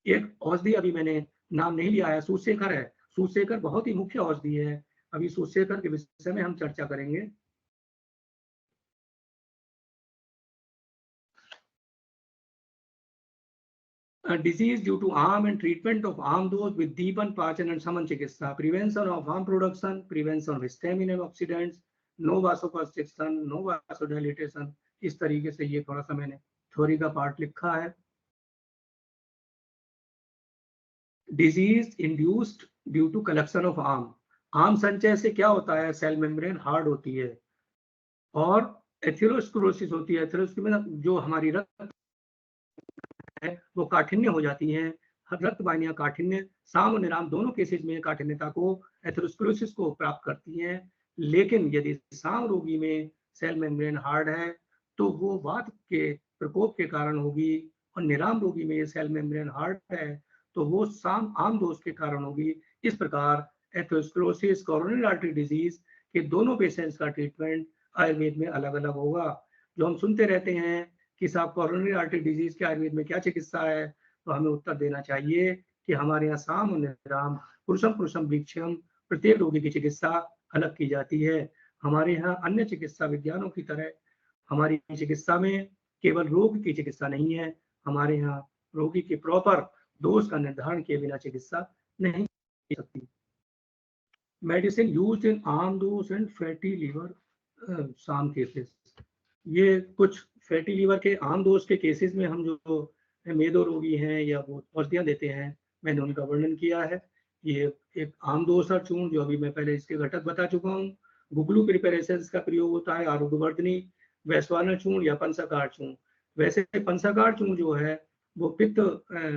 एक औषधि अभी मैंने नाम नहीं लिया है, सूतशेखर है। सूतशेखर बहुत ही मुख्य औषधि है। अभी सूतशेखर के विषय में हम चर्चा करेंगे। Disease due to arm and treatment of arm dose with Deepan, Pachan and Saman Chikitsa, prevention of arm production, prevention of histamine and oxidants, no vasoconstriction, no vasodilatation। इस तरीके से ये थोड़ा सा मैंने थ्योरी का पार्ट लिखा है। Disease induced due to collection of arm, arm संचय से क्या होता है, सेल मेम्ब्रेन हार्ड होती है और एथेरोस्क्लेरोसिस होती है। एथेरोस्क्लेरोसिस में जो हमारी रक्त है वो काठिन्य हो जाती है। रक्त वाहिनियां काठिन्य, साम और निराम दोनों केसेस में काठिन्यता को, एथेरोस्क्लेरोसिस को प्राप्त करती हैं। लेकिन यदि साम रोगी में सेल मेम्ब्रेन हार्ड है तो वो वात के प्रकोप के कारण होगी, और निराम रोगी में सेल मेम्ब्रेन हार्ड है तो वो साम आम दोष के कारण होगी। इस प्रकार एथेरोस्क्लेरोसिस, कोरोनरी आर्टरी डिजीज के दोनों पेशेंट्स का ट्रीटमेंट आयुर्वेद में अलग अलग होगा। जो हम सुनते रहते हैं कि साहब कोरोनरी आर्टरी डिजीज के आयुर्वेद में क्या चिकित्सा है, तो हमें उत्तर देना चाहिए कि हमारे यहाँ साम और निराम, पुरुषम पुरुषम वीक्षम, प्रत्येक रोगी की चिकित्सा अलग की जाती है। हमारे यहाँ अन्य चिकित्सा विज्ञानों की तरह हमारी चिकित्सा में केवल रोग की चिकित्सा नहीं है, हमारे यहाँ रोगी के प्रॉपर दोष का निर्धारण किए बिना चिकित्सा नहीं की सकती। मेडिसिन यूज्ड इन आर्म दोष एंड फैटी लीवर साम केसेस, ये कुछ फैटी लीवर के आम दोष के केसेस में हम जो मेदो रोगी हैं या वो औषधियां देते हैं, मैंने उनका वर्णन किया है। ये एक आम दोष और चूर्ण जो अभी मैं पहले इसके घटक बता चुका हूँ। गुगलू प्रिपरेशंस का प्रयोग होता है आरोग्यवर्धनी, वैश्वानर चूर्ण या पंचकार चूर्ण। वैसे पंचकार चूर्ण जो है वो पित्त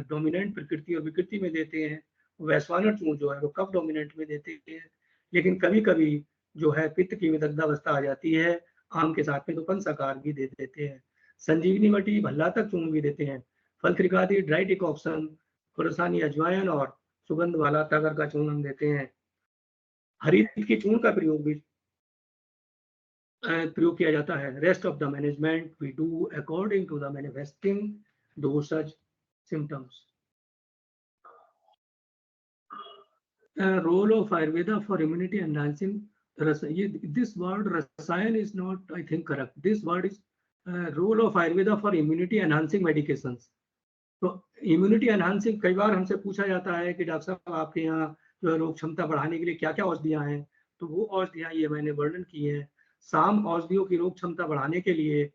डोमिनेंट प्रकृति और विकृति में देते हैं, वैश्वानर चूर्ण जो है वो कफ डोमिनेंट में देते हैं। लेकिन कभी कभी जो है पित्त की विदग्धावस्था आ जाती है, आम के साथ में तो पंचकार भी दे देते हैं। संजीवनी मटी, भल्लातक चूर्ण भी देते हैं। फलत्रिकादि, ड्राई डिकॉक्शन, खुरसानी अजवाइन और सुगंध वाला तगर का चूर्ण हम देते हैं। हरीत की चूर्ण का प्रयोग भी प्रयोग किया जाता है। Rest of the management we do according to the manifesting dosage symptoms. Role of Ayurveda for immunity enhancing, this word rasayan is not, I think, correct. This word is role of Ayurveda for immunity enhancing medications. तो immunity enhancing, कई बार हमसे पूछा जाता है कि doctor साहब आपके यहाँ जो रोग क्षमता बढ़ाने के लिए क्या क्या औषधियां हैं, तो वो औषधियाँ ये मैंने वर्णन की हैं। साम औषधियों की रोग क्षमता बढ़ाने के लिए,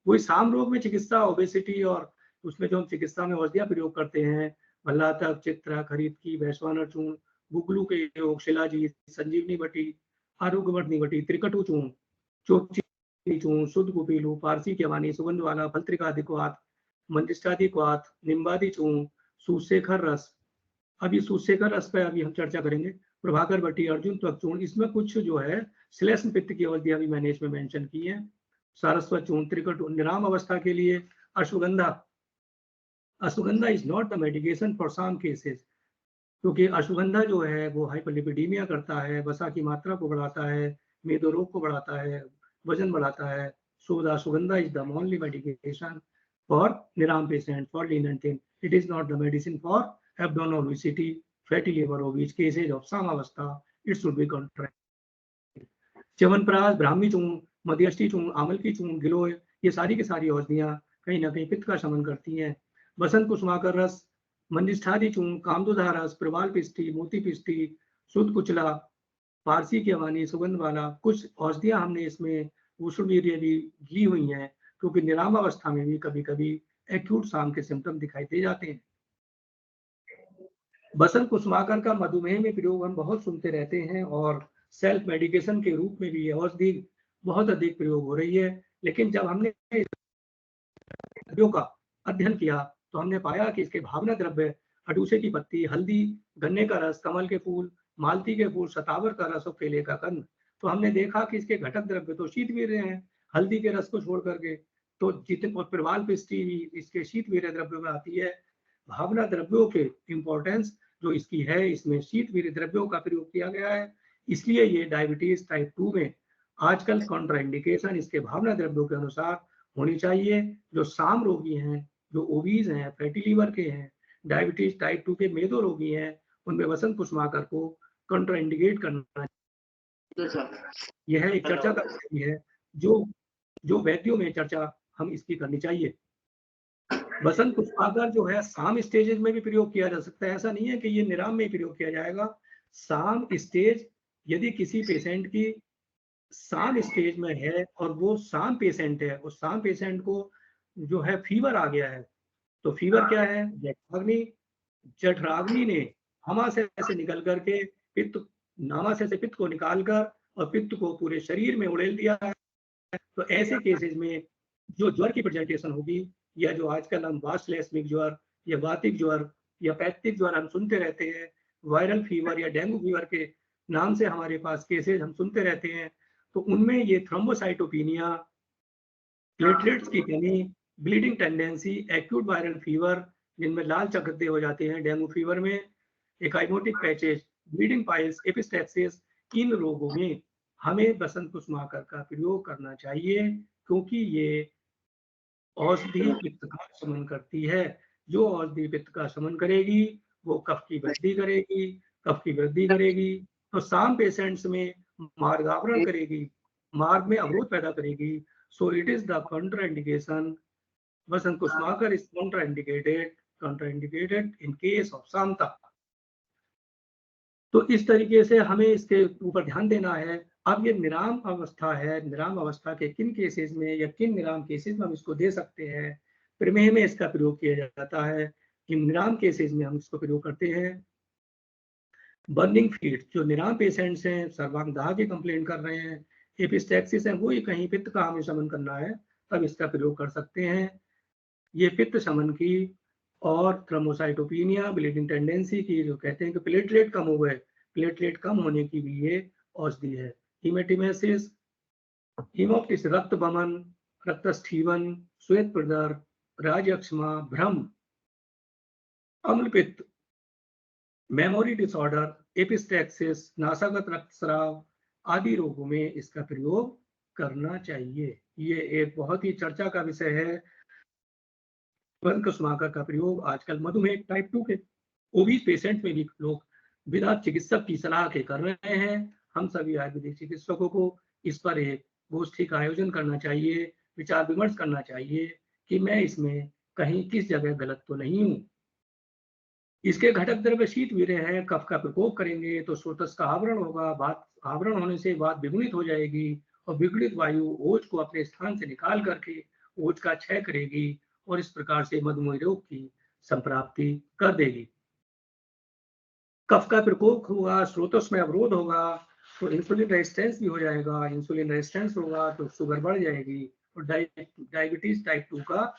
वही साम रोग में चिकित्सा, ओबेसिटी और उसमें जो हम चिकित्सा में औषधियाँ प्रयोग करते हैं, भल्लातक, चित्रक, हरितकी, वैश्वानर चूर्ण, गुगलू के योग, शिलाजीत, संजीवनी बटी, आरोग्यवर्धनी बटी, त्रिकटु चूर्ण, चोपची चूर्ण, शुद्ध कुपीलू, पारसी केवानी, सुगंध वाला, फलत्रिकादिक्वात, मंजिष्ठादिक्वात, निम्बादि चूर्ण, सूतशेखर रस। अभी सूतशेखर रस पे अभी हम चर्चा करेंगे। प्रभाकर बटी, अर्जुन त्वक चूर्ण, इसमें कुछ जो है श्लेष्म पित्त की औषधियाँ भी मैंने इसमें मेंशन की है। सारस्वत चूर्ण, त्रिकटु, निराम अवस्था के लिए ashwagandha. Ashwagandha is not the medication for some cases, क्योंकि अश्वगंधा जो है वो हाइपरलिपिडीमिया करता है, वसा की मात्रा को बढ़ाता है, मेदो रोग को बढ़ाता है, वजन बढ़ाता है। So the ashwagandha is the only medication for निराम patient for lean and thin. It is not the medicine for abdominal obesity, fatty liver, obese cases of सामावस्था, it should be contracted. Chyawanprash, brahmi churna, मध्यस्थी चूर्ण, आमल की चूर्ण, गिलोय, ये सारी की सारी औषधियाँ कहीं ना कहीं पित्त का शमन करती हैं। बसंत कुसुमाकर रस, मंजिष्ठादि चूर्ण, कामदुधा रस, प्रवाल पिष्टी, मोती पिष्टी, शुद्ध कुचला, पारसी की अवानी, सुगंध वाला, कुछ औषधियाँ हमने इसमें उष्णवीर्य भी ली हुई हैं, क्योंकि निराम अवस्था में भी कभी कभी एक्यूट साम के सिम्टम दिखाई दे जाते हैं। बसंत कुसुमाकर का मधुमेह में प्रयोग हम बहुत सुनते रहते हैं और सेल्फ मेडिकेशन के रूप में भी ये औषधि बहुत अधिक प्रयोग हो रही है। लेकिन जब हमने द्रव्यों का अध्ययन किया तो हमने पाया कि इसके भावना द्रव्य अडूसे की पत्ती, हल्दी, गन्ने का रस, कमल के फूल, मालती के फूल, शतावर का रस और केले का कंद। तो हमने देखा कि इसके घटक द्रव्य तो शीतवीर्य हैं, हल्दी के रस को छोड़ करके। तो जितने और प्रवाल पिष्टी भी इसके शीतवीर्य द्रव्यों में आती है। भावना द्रव्यों के इंपॉर्टेंस जो इसकी है, इसमें शीतवीर्य द्रव्यों का प्रयोग किया गया है। इसलिए ये डायबिटीज टाइप 2 में आजकल कॉन्ट्राइंडिकेशन इसके भावना द्रव्यों के अनुसार होनी चाहिए। जो साम रोगी हैं, जो ओबीज हैं, फैटी लीवर के हैं, डायबिटीज टाइप 2 के मेदो रोगी हैं, उनमें वसंत कुसुमाकर को कॉन्ट्राइंडिकेट करना। यह एक चर्चा का विषय भी है जो जो वैद्यों में चर्चा हम इसकी करनी चाहिए। बसंत कुसुमाकर जो है साम स्टेजेस में भी प्रयोग किया जा सकता है। ऐसा नहीं है कि ये निराम में प्रयोग किया जाएगा। साम स्टेज, यदि किसी पेशेंट की साम स्टेज में है और वो साम पेशेंट है, उस साम पेशेंट को जो है फीवर आ गया है, तो फीवर क्या है? जठराग्नि। जठराग्नि ने आमाशय से निकल करके पित्त, नामाशय से पित्त को निकालकर और पित्त को पूरे शरीर में उड़ेल दिया है। तो ऐसे केसेस में जो ज्वर की प्रेजेंटेशन होगी, या जो आजकल हम वास्लेस्मिक ज्वर या वातिक ज्वर या पैक्टिक ज्वर हम सुनते रहते हैं, वायरल फीवर या डेंगू फीवर के नाम से हमारे पास केसेस हम सुनते रहते हैं, तो उनमें ये थ्रोम्बोसाइटोपिनिया, प्लेटलेट्स की कमी, bleeding tendency, acute viral fever जिनमें लाल चकत्ते हो जाते हैं डेंगू फीवर में, एकाइमोटिक पैचेज, ब्लीडिंग पाइल्स, एपिस्टैक्सिस, इन रोगों में हमें बसंत कुसुमाकर का प्रयोग करना चाहिए, क्योंकि ये औषधि पित्त का शमन करती है। जो औषधि पित्त का शमन करेगी वो कफ की वृद्धि करेगी, कफ की वृद्धि करेगी तो साम पेशेंट्स में मार्गावरण करेगी, मार्ग में अवरोध पैदा करेगी। So it is the contraindication. Vasant Kusmakar is contraindicated in case of Santa. तो इस तरीके से हमें इसके ऊपर ध्यान देना है। अब ये निराम अवस्था है, निराम अवस्था के किन केसेस में या किन निराम केसेस में हम इसको दे सकते हैं। प्रमेह में इसका प्रयोग किया जाता है, किन निराम केसेस में हम इसको प्रयोग करते हैं। बर्निंग फीट, जो निराम पेशेंट्स हैं, सर्वांग दाह की कंप्लेंट कर रहे हैं, एपिस्टैक्सिस है, वो कहीं पित्त का हमें शमन करना है, तब इसका प्रयोग कर सकते हैं। ये पित्त शमन की और थ्रोम्बोसाइटोपिनिया, ब्लीडिंग टेंडेंसी की, जो कहते हैं कि प्लेटलेट कम हो गए, प्लेटलेट कम होने की भी ये औषधि है। हीमेटिमेसिस, हीमोप्टिस, रक्त बमन, रक्तस्थीवन, श्वेत प्रदर, राजयक्षमा, भ्रम, अम्लपित्त, मेमोरी डिसऑर्डर, एपिस्टैक्सिस, नासागत रक्तस्राव आदि रोगों में इसका प्रयोग करना चाहिए। ये एक बहुत ही चर्चा का विषय है। बसंत कुसुमाकर का प्रयोग आजकल मधुमेह टाइप 2 के ओबीज पेशेंट में भी लोग बिना चिकित्सक की सलाह के कर रहे हैं। हम सभी आयुर्वेदिक चिकित्सकों को इस पर एक गोष्ठी का आयोजन करना चाहिए, विचार विमर्श करना चाहिए कि मैं इसमें कहीं किस जगह गलत तो नहीं हूँ। इसके घटक द्रव्य शीत वीर्य हैं। कफ का प्रकोप करेंगे तो स्रोतस का आवरण होगा, बात आवरण होने से बात विगुणित हो जाएगी और विगुणित वायु ओज को अपने स्थान से निकाल करके ओज का क्षय करेगी और इस प्रकार से मधुमेह रोग की संप्राप्ति कर देगी। कफ का प्रकोप होगा, स्रोतस में अवरोध होगा तो इंसुलिन रेजिस्टेंस भी हो जाएगा। इंसुलिन रेजिस्टेंस होगा तो शुगर बढ़ जाएगी और डायबिटीज टाइप 2 का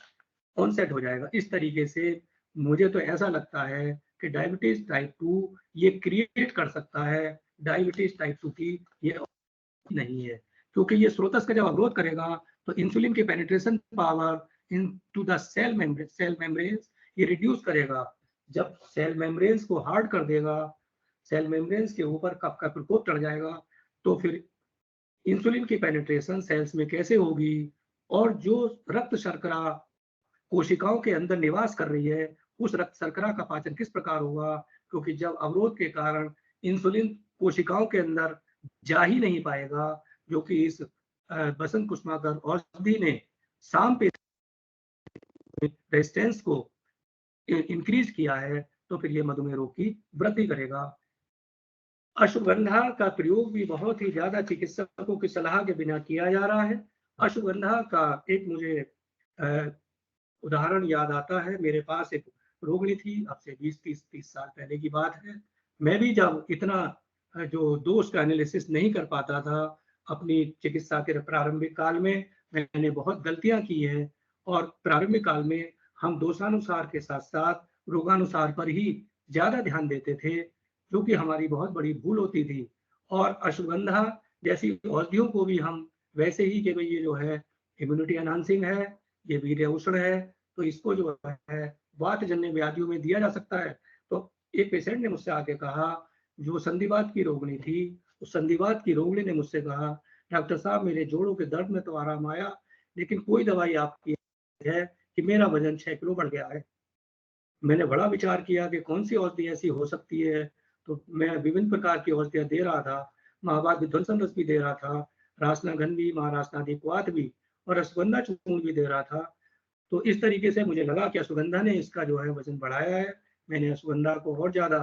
ऑनसेट हो जाएगा। इस तरीके से मुझे तो ऐसा लगता है कि डायबिटीज टाइप 2 ये क्रिएट कर सकता है, डायबिटीज टाइप 2 की ये नहीं है, क्योंकि ये स्रोतस का जब अवरोध करेगा तो इंसुलिन की penetration power into the cell membranes ये रिड्यूस करेगा। जब सेल मेम्ब्रेन्स को हार्ड कर देगा, सेल मेम्ब्रेन्स के ऊपर कफ का प्रकोप चढ़ जाएगा, तो फिर इंसुलिन की पेनिट्रेशन सेल्स में कैसे होगी और जो रक्त शर्करा कोशिकाओं के अंदर निवास कर रही है उस रक्त शर्करा का पाचन किस प्रकार होगा, क्योंकि जब अवरोध के कारण इंसुलिन कोशिकाओं के अंदर जा ही नहीं पाएगा, जो कि इस बसंत कुसुमाकर औषधि ने शाम पे रेजिस्टेंस को इंक्रीज किया है, तो फिर ये मधुमेह रोग की वृद्धि करेगा। अश्वगंधा का प्रयोग भी बहुत ही ज्यादा चिकित्सकों की सलाह के बिना किया जा रहा है। अश्वगंधा का एक मुझे उदाहरण याद आता है। मेरे पास एक रोगिणी थी, अब से 20-30 साल पहले की बात है। मैं भी जब इतना जो दोष का एनालिसिस नहीं कर पाता था अपनी चिकित्सा के प्रारंभिक काल में, मैंने बहुत गलतियां की हैं और प्रारंभिक काल में हम दोषानुसार के साथ साथ रोगानुसार पर ही ज्यादा ध्यान देते थे, जो कि हमारी बहुत बड़ी भूल होती थी। और अश्वगंधा जैसी औषधियों को भी हम वैसे ही कि भाई ये जो है इम्यूनिटी एनहांसिंग है, ये वीर्य उष्ण है, तो इसको जो है वातजन्य व्याधियों में दिया जा सकता है। तो एक पेशेंट ने मुझसे आके कहा, जो संधिवात की रोगिणी थी, उस संधिवात की रोगिणी ने मुझसे कहा, डॉक्टर साहब मेरे जोड़ों के दर्द में तो आराम आया, लेकिन कोई दवाई आपकी है कि मेरा वजन 6 किलो बढ़ गया है। मैंने बड़ा विचार किया कि कौन सी औषधि ऐसी हो सकती है, तो मैं विभिन्न प्रकार की औषधियां दे रहा था, महाभारत विध्वंसन रस भी दे रहा था, रासनागन भी, महारासनाधिक्वात भी और अश्वगंधा चूर्ण भी दे रहा था। तो इस तरीके से मुझे लगा कि अश्वगंधा ने इसका जो है वजन बढ़ाया है। मैंने अश्वगंधा को और ज्यादा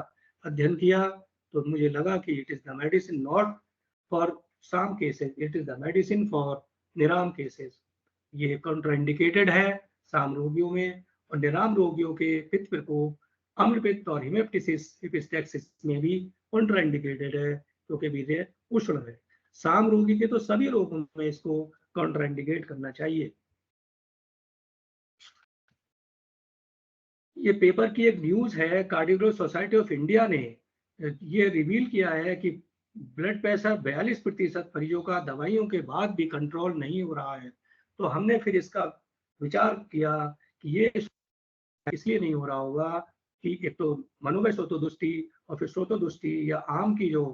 अध्ययन किया, तो मुझे लगा कि it is the medicine not for some cases, it is the medicine for निराम केसेस। ये कॉन्ट्राइंडिकेटेड है साम रोगियों में, और निराम रोगियों के पित्त प्रकोप, अम्लपित्त और हिमेप्टिसिस एपिस्टेक्सिस में भी कॉन्ट्राइंडिकेटेड है, क्योंकि वीर्य उष्ण है। साम रोगी के तो सभी रोगों में इसको कॉन्ट्राइंडिकेट करना चाहिए। ये पेपर की एक न्यूज है, कार्डियोलॉजी सोसाइटी ऑफ इंडिया ने ये रिवील किया है कि ब्लड प्रेशर 42% मरीजों का दवाइयों के बाद भी कंट्रोल नहीं हो रहा है। तो हमने फिर इसका विचार किया कि ये इसलिए नहीं हो रहा होगा कि एक तो मनोवय स्रोतोदुष्टि और फिर स्रोतोदुष्टि या आम की जो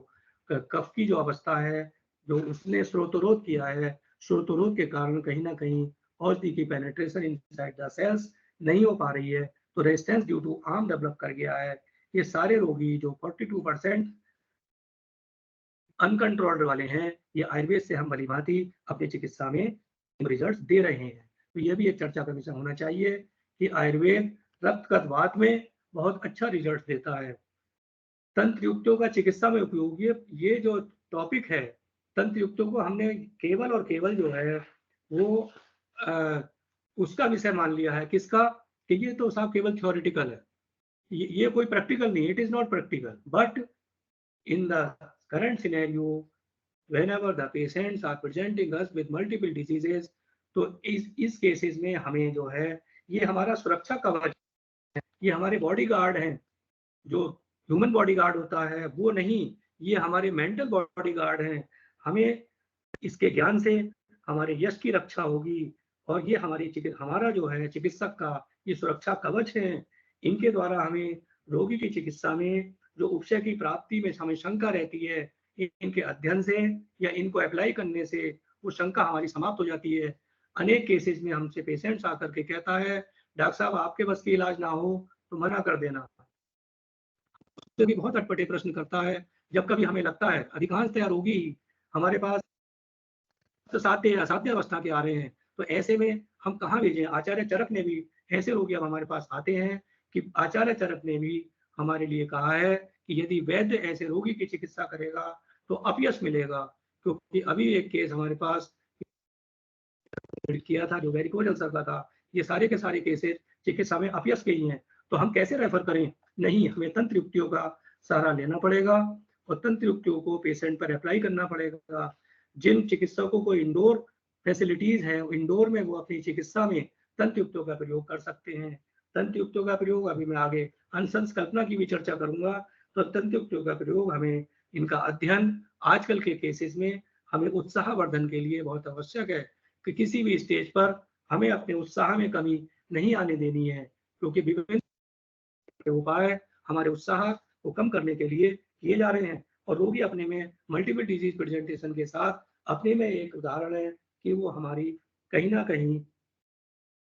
कफ की जो अवस्था है, जो उसने स्रोतरोध किया है, स्रोतरोध के कारण कहीं ना कहीं औषधि की पेनिट्रेशन इनसाइड द सेल्स नहीं हो पा रही है, तो resistance due to arm develop कर गया है। ये सारे रोगी जो 42% अनकंट्रोल्ड वाले हैं, ये आयुर्वेद से हम भली भांति अपनी चिकित्सा में रिजल्ट दे रहे हैं। तो ये भी एक चर्चा का विषय होना चाहिए कि आयुर्वेद रक्तगत वात में बहुत अच्छा रिजल्ट देता है। तंत्र युक्तों का चिकित्सा में उपयोग, ये जो टॉपिक है, तंत्र युक्तों को हमने केवल और केवल जो है वो उसका विषय मान लिया है। किसका? कि ये तो साहब केवल थ्योरेटिकल है, ये कोई प्रैक्टिकल नहीं, it is not practical. But in the current scenario, whenever the patients are presenting us with multiple diseases, तो इस केसेस में हमें जो है ये हमारा सुरक्षा कवच, ये हमारे बॉडी गार्ड हैं। जो ह्यूमन बॉडी गार्ड होता है वो नहीं, ये हमारे मेंटल बॉडी गार्ड हैं। हमें इसके ज्ञान से हमारे यश की रक्षा होगी, और ये हमारा जो है चिकित्सक का ये सुरक्षा कवच है। इनके द्वारा हमें रोगी की चिकित्सा में जो उपशय की प्राप्ति में हमें शंका रहती है, इनके अध्ययन से या इनको अप्लाई करने से वो शंका हमारी समाप्त हो जाती है। अनेक केसेस में हमसे पेशेंट्स आकर के कहता है, डॉक्टर साहब आपके बस की इलाज ना हो तो मना कर देना। तो भी बहुत अटपटे प्रश्न करता है। जब कभी हमें लगता है, अधिकांशतः रोगी हमारे पास तो साध्य असाध्य अवस्था के आ रहे हैं, तो ऐसे में हम कहाँ भेजें? आचार्य चरक ने भी ऐसे रोगी अब हमारे पास आते हैं कि आचार्य चरक ने भी हमारे लिए कहा है कि यदि वैद्य ऐसे रोगी की चिकित्सा करेगा तो अपयश मिलेगा, क्योंकि अभी एक केस हमारे पास किया था जो वेरिकोज अल्सर का था। ये सारे के सारे केसेस चिकित्सा में अपयश के ही हैं, तो हम कैसे रेफर करें? नहीं, हमें तंत्र युक्तियों का सहारा लेना पड़ेगा और तंत्र युक्तियों को पेशेंट पर अप्लाई करना पड़ेगा। जिन चिकित्सकों को इंडोर फैसिलिटीज है, इंडोर में वो अपनी चिकित्सा में तंत्र युक्तियों का प्रयोग कर सकते हैं। तंत्र युक्तियों का प्रयोग अभी मैं आगे अंशंस की भी चर्चा करूंगा। तो तंत्र युक्तियों का प्रयोग हमें इनका अध्ययन आजकल के केसेस में हमें उत्साहवर्धन के लिए बहुत आवश्यक है कि किसी भी स्टेज पर हमें अपने उत्साह में कमी नहीं आने देनी है, क्योंकि विभिन्न उपाय हमारे उत्साह को कम करने के लिए किए जा रहे हैं और रोगी अपने में मल्टीपल डिजीज प्रेजेंटेशन के साथ अपने में एक उदाहरण है कि वो हमारी कहीं ना कहीं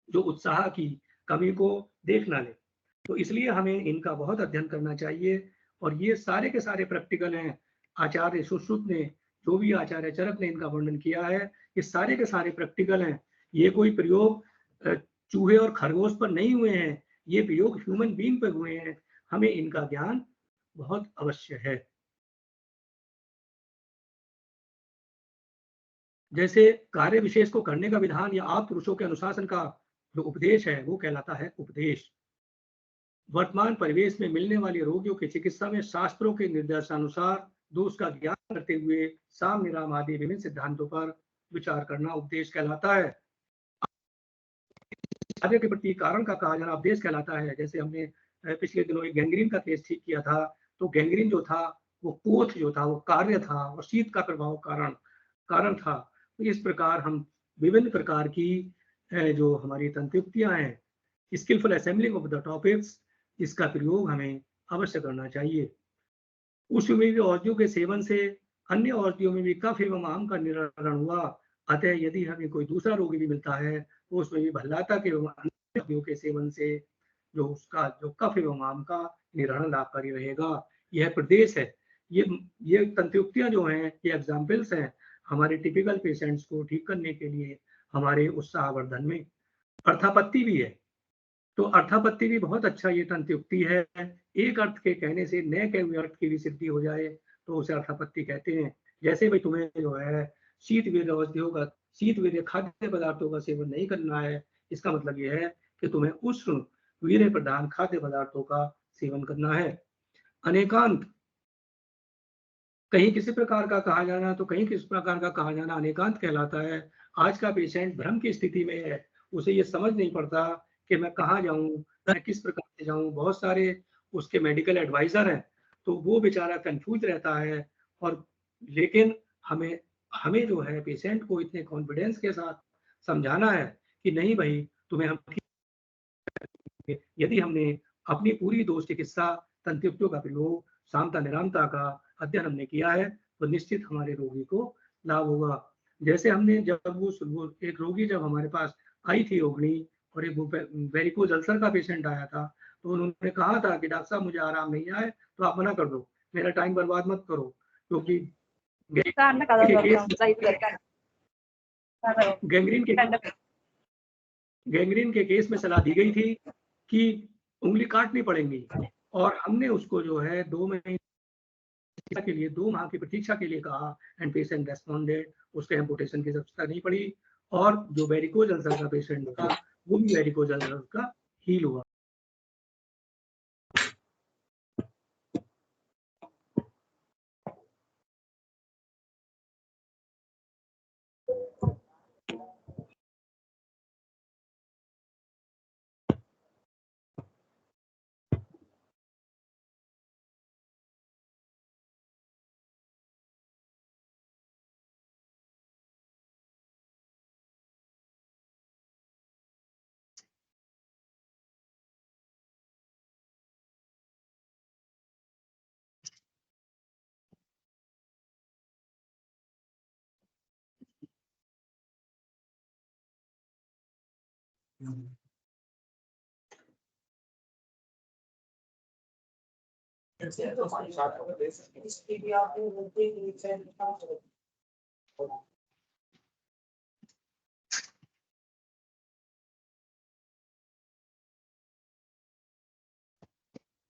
जो उत्साह की कमी को देख ना ले। तो इसलिए हमें इनका बहुत अध्ययन करना चाहिए और ये सारे के सारे प्रैक्टिकल हैं। आचार्य सुश्रुत ने, जो भी आचार्य चरक ने इनका वर्णन किया है, ये सारे के सारे प्रैक्टिकल हैं। ये कोई प्रयोग चूहे और खरगोश पर नहीं हुए हैं, ये प्रयोग ह्यूमन बीइंग पर हुए हैं। हमें इनका ज्ञान बहुत अवश्य है। जैसे कार्य विशेष को करने का विधान या आप पुरुषों के अनुशासन का जो उपदेश है वो कहलाता है उपदेश। वर्तमान परिवेश में मिलने वाले रोगियों की चिकित्सा में शास्त्रों के निर्देशानुसार दोष का ज्ञान करते हुए साम निराम आदि विभिन्न सिद्धांतों पर विचार करना उपदेश कहलाता है। कार्य के प्रति कारण का कहा जाना उपदेश कहलाता है। जैसे हमने पिछले दिनों एक गैंग्रीन का केस ठीक किया था, तो गैंग्रीन जो था वो कोथ जो था वो कार्य था और शीत का प्रभाव कारण था। तो इस प्रकार हम विभिन्न प्रकार की जो हमारी तंत्रुक्तियां हैं, skillful assembling of the topics, इसका प्रयोग हमें अवश्य करना चाहिए। उस में भी औषधियों के सेवन से अन्य औषधियों में भी कफ एवं आम का निराकरण हुआ। अतः यदि हमें कोई दूसरा रोगी भी मिलता है तो उसमें भी भल्लाता के एवं अन्य औषधियों के सेवन से जो उसका जो कफ एवं आम का निराकरण लाभकारी रहेगा। यह प्रदेश है। ये तंत्रुक्तियां जो हैं, ये एग्जाम्पल्स हैं हमारे टिपिकल पेशेंट्स को ठीक करने के लिए हमारे उत्साहवर्धन में। अर्थापत्ति भी है, तो अर्थापत्ति भी बहुत अच्छा ये तंत्रुक्ति है। एक अर्थ के कहने से न कहे हुए अर्थ की भी सिद्धि हो जाए तो उसे अर्थापत्ति कहते हैं। जैसे भाई तुम्हें जो है शीत वीर्य खाद्य पदार्थों का सेवन नहीं करना है, इसका मतलब यह है कि तुम्हें उष्ण वीर्य प्रधान खाद्य पदार्थों का सेवन करना है। अनेकांत, कहीं किसी प्रकार का कहा जाना तो कहीं किस प्रकार का कहा जाना अनेकांत कहलाता है। आज का पेशेंट भ्रम की स्थिति में है, उसे ये समझ नहीं पड़ता कि मैं कहाँ जाऊं, मैं किस प्रकार से जाऊं। बहुत सारे उसके मेडिकल एडवाइजर हैं, तो वो बेचारा कंफ्यूज रहता है। और लेकिन हमें हमें जो है पेशेंट को इतने कॉन्फिडेंस के साथ समझाना है कि नहीं भाई, तुम्हें हम यदि हमने अपनी पूरी दोष चिकित्सा तंत्रुक्तियों का प्रयोग सामता निरामता का अध्ययन हमने किया है तो निश्चित हमारे रोगी को लाभ होगा। जैसे हमने वो एक रोगी जब हमारे पास आई थी रोगिणी और एक वेरिकोज अल्सर का पेशेंट आया था, तो उन्होंने कहा था कि डॉक्टर साहब मुझे आराम नहीं आए तो आप मना कर दो, मेरा टाइम बर्बाद मत करो, क्योंकि गैंग्रीन के केस में सलाह दी गई थी कि उंगली काटनी पड़ेगी और हमने उसको जो है 2 महीने के लिए 2 माह की प्रतीक्षा के लिए कहा एंड पेशेंट रेस्पॉन्डेड। उसके एम्पुटेशन की जरूरत नहीं पड़ी और जो वेरिकोज अल्सर का पेशेंट था वो भी वेरिकोज अल्सर का हील हुआ।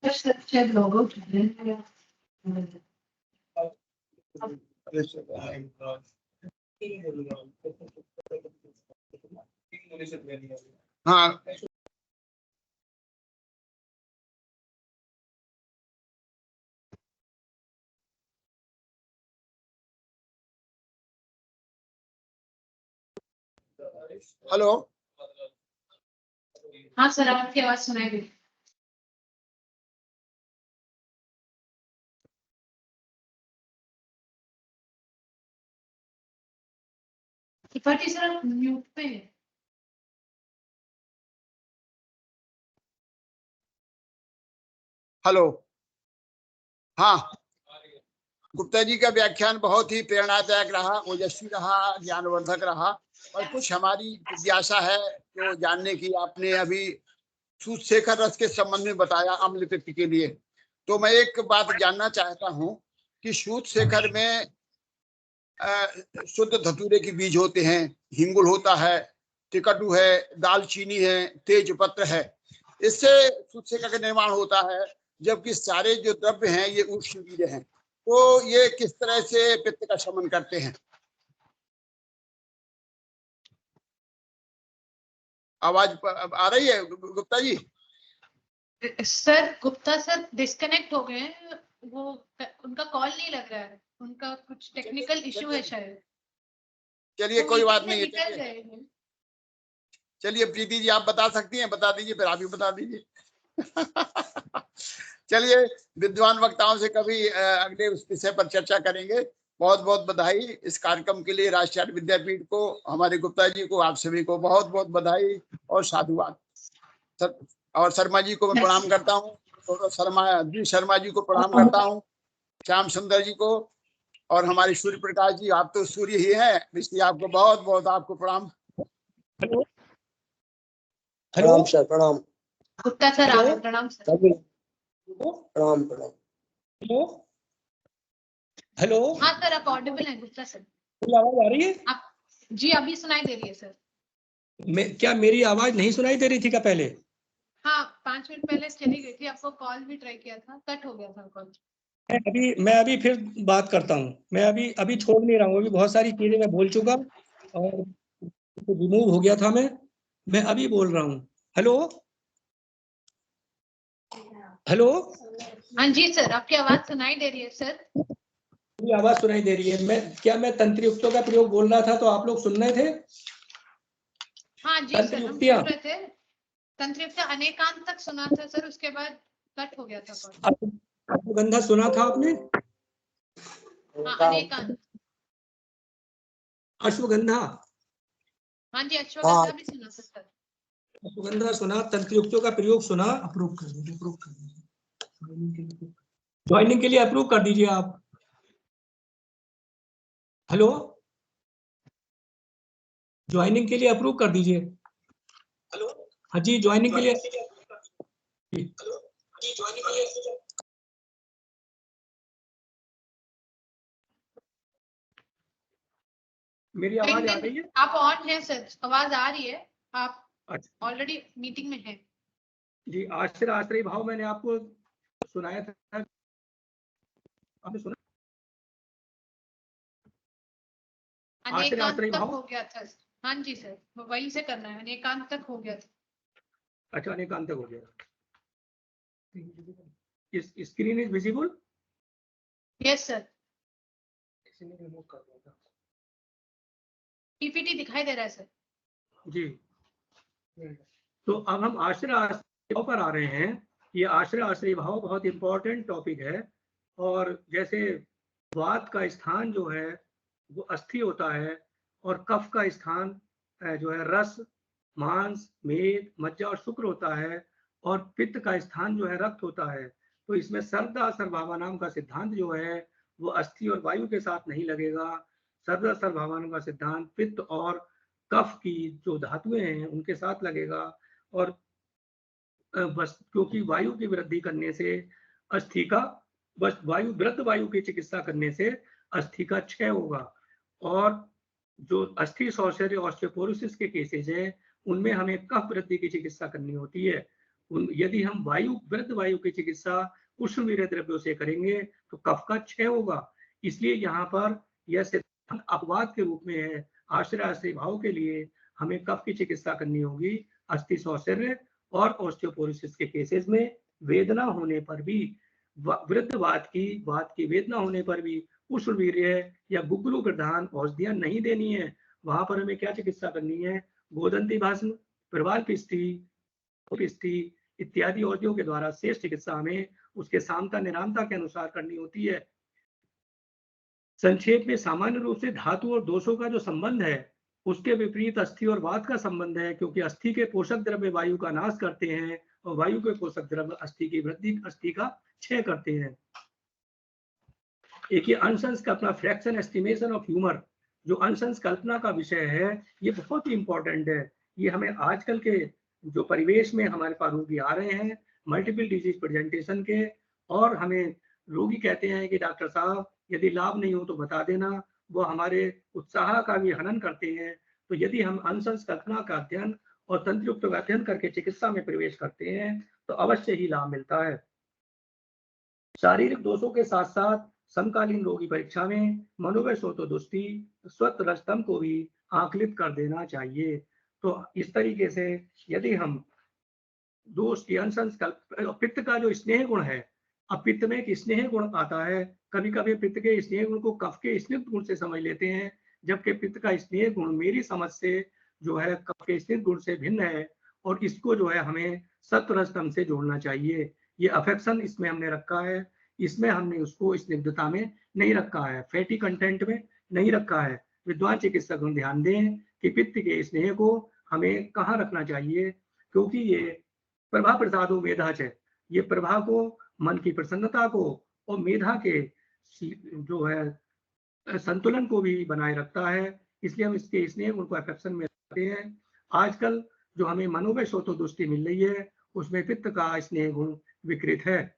हाँ, हेलो। हाँ सर, आपकी आवाज सुनाई दी। त्रिपाठी सर आप म्यूट पे हैं। हेलो। हाँ, गुप्ता जी का व्याख्यान बहुत ही प्रेरणादायक रहा, ओजस्वी रहा, ज्ञानवर्धक रहा और कुछ हमारी जिज्ञासा है जो जानने की। आपने अभी सूद शेखर रस के संबंध में बताया अम्ल पित्त के लिए, तो मैं एक बात जानना चाहता हूँ कि सूद शेखर में शुद्ध धतूरे के बीज होते हैं, हिंगुल होता है, टिकटू है, दालचीनी है, तेज पत्र है, इससे सूद शेखर का निर्माण होता है। जबकि सारे जो द्रव्य हैं ये उष्ण बीज हैं, तो ये किस तरह से पित्त का शमन करते हैं? आवाज आ रही है Gupta ji? Sir Gupta sir disconnect हो गए हैं, वो उनका कॉल नहीं लग रहा है, उनका कुछ टेक्निकल इशू है शायद। चलिए कोई बात नहीं निकल है। गए हैं। चलिए प्रीति जी आप बता सकती हैं, बता दीजिए, फिर आप ही बता दीजिए। चलिए विद्वान वक्ताओं से कभी अगले उस विषय पर चर्चा करेंगे। बहुत बहुत बधाई इस कार्यक्रम के लिए राष्ट्रीय विद्यापीठ को, हमारे गुप्ता जी को, आप सभी को बहुत बहुत बधाई और साधुवाद। और शर्मा जी को मैं प्रणाम करता हूँ, शर्मा जी को प्रणाम करता हूँ, श्याम सुंदर जी को, और हमारे सूर्य प्रकाश जी, आप तो सूर्य ही हैं, इसलिए आपको बहुत बहुत आपको प्रणाम। हेलो प्रणाम सर, प्रणाम। गुप्ता सर आप प्रणाम सर। प्रणाम प्रणाम। हेलो हेलो, हाँ सर आप ऑडिबल हैं गुप्ता सर। आवाज आ रही है? आप जी अभी सुनाई दे रही है सर। क्या मेरी आवाज नहीं सुनाई दे रही थी क्या पहले? हाँ 5 मिनट पहले चली गई थी, आपको कॉल भी ट्राई किया था, कट हो गया था कॉल। मैं अभी फिर बात करता हूँ। मैं अभी छोड़ नहीं रहा हूँ, अभी बहुत सारी चीजें मैं बोल चुका और रिमूव हो गया था। मैं अभी बोल रहा हूँ। हेलो हेलो, हाँ जी सर, आपकी आवाज सुनाई दे रही है सर। मेरी आवाज सुनाई दे रही है? मैं तंत्रयुक्तों का प्रयोग बोल रहा था तो आप लोग सुन रहे थे? हाँ जी सर हम सुन रहे थे। तंत्रयुक्त अनेकांत तक सुना था सर, उसके बाद कट हो गया था कॉल। अश्वगंधा सुना था आपने? हाँ अनेकांत। अश्वगंधा, हाँ जी अश्वगंधा भी सुना था सर। अश्वगंधा सुना, तंत्रयुक्तों का प्रयोग सुना। अप्रूव कर दीजिए, अप्रूव कर दीजिए, ज्वाइनिंग के लिए अप्रूव कर दीजिए आप। हेलो, ज्वाइनिंग के लिए अप्रूव कर दीजिए। हेलो, हाँ जी ज्वाइनिंग के लिए। मेरी आवाज आ रही है? आप ऑन है सर, आवाज आ रही है, आप अच्छा ऑलरेडी मीटिंग में हैं। जी, आश्रय आश्रय भाव मैंने आपको सुनाया था, आपने सुना? आश्रय अनेकांत आश्रय तक भाव, हो गया था। हाँ जी सर, वहीं से करना है, अनेकांत तक हो गया था। अच्छा अनेकांत तक हो गया। इस screen is visible? Yes sir. PPT दिखाई दे रहा है सर। जी, तो अब हम आश्रय आश्रय भाव पर आ रहे हैं। ये आश्रय आश्रय भाव बहुत इंपॉर्टेंट टॉपिक है। और जैसे वात का स्थान जो है वो अस्थि होता है, और कफ का स्थान जो है रस, मांस, मेद, मज्जा और शुक्र होता है, और पित्त का स्थान जो है रक्त होता है। तो इसमें सर्वदा सर्वभावानाम का सिद्धांत जो है वो अस्थि और वायु के साथ नहीं लगेगा। सर्वदा सर्वभावानाम का सिद्धांत पित्त और कफ की जो धातुएं हैं उनके साथ लगेगा। और बस क्योंकि वायु की वृद्धि करने से अस्थि का, बस वायु वृद्ध वायु की चिकित्सा करने से अस्थि का क्षय होगा। और जो अस्थि शौचर्य ऑस्टियोपोरोसिस के केसेस हैं उनमें हमें कफ वृद्धि की चिकित्सा करनी होती है। यदि हम वृद्ध वायु की चिकित्सा उष्णवीर्य द्रव्यों से करेंगे तो कफ का क्षय होगा। इसलिए यहाँ पर यह सिद्धांत अपवाद के रूप में है। आश्रय भाव के लिए हमें कफ की चिकित्सा करनी होगी। अस्थि सौशर्य और ऑस्टियोपोरोसिस के केसेस में वेदना होने पर भी, वृद्ध वात की वेदना होने पर भी उष्णवीर्य या गुग्गुलू प्रधान औषधियां नहीं देनी है। वहां पर हमें क्या चिकित्सा करनी है? गोदंती भस्म, प्रवाल पिष्टी इत्यादि औषधियों के द्वारा शेष चिकित्सा हमें उसके सामता निरामता के अनुसार करनी होती है। संक्षेप में सामान्य रूप से धातु और दोषों का जो संबंध है उसके विपरीत अस्थि और वात का संबंध है, क्योंकि अस्थि के पोषक द्रव्य वायु का नाश करते हैं और वायु के पोषक द्रव्य अस्थि की वृद्धि, अस्थि का क्षय करते हैं। एक ये अंशंस कल्पना, फ्रैक्शन एस्टिमेशन ऑफ ह्यूमर, जो अंशंस कल्पना का विषय है, ये बहुत ही इंपॉर्टेंट है। ये हमें आजकल के जो परिवेश में हमारे पास रोगी आ रहे हैं मल्टीपल डिजीज प्रेजेंटेशन के, और हमें रोगी कहते हैं कि डॉक्टर साहब यदि लाभ नहीं हो तो बता देना, वो हमारे उत्साह का भी हनन करते हैं। तो यदि हम अंशंस कल्पना का अध्ययन और तंत्रयुक्त का अध्ययन करके चिकित्सा में प्रवेश करते हैं तो अवश्य ही लाभ मिलता है। शारीरिक दोषों के साथ साथ समकालीन रोगी परीक्षा में मनोवय दृष्टि स्वत रजतम को भी आकलित कर देना चाहिए। तो इस तरीके से यदि हम दोष की पित्त का जो स्नेह गुण है, अब पित्त में एक स्नेह गुण आता है। कभी कभी पित्त के स्नेह गुण को कफ के स्निग्ध गुण से समझ लेते हैं, जबकि पित्त का स्नेह गुण मेरी समझ से जो है कफ के स्निग्ध गुण से भिन्न है, और इसको जो है हमें सत्वरजतम से जोड़ना चाहिए। ये अफेक्शन इसमें हमने रखा है, इसमें हमने उसको स्निग्धता में नहीं रखा है, फैटी कंटेंट में नहीं रखा है। विद्वान चिकित्सक ध्यान दें कि पित्त के स्नेह को हमें कहाँ रखना चाहिए, क्योंकि ये प्रभा प्रसादो मेधा है, ये प्रभा को, मन की प्रसन्नता को और मेधा के जो है संतुलन को भी बनाए रखता है। इसलिए हम इसके स्नेह गुण को अफेक्शन में रखते हैं। आजकल जो हमें मनोवय दृष्टि मिल रही है उसमें पित्त का स्नेह गुण विकृत है।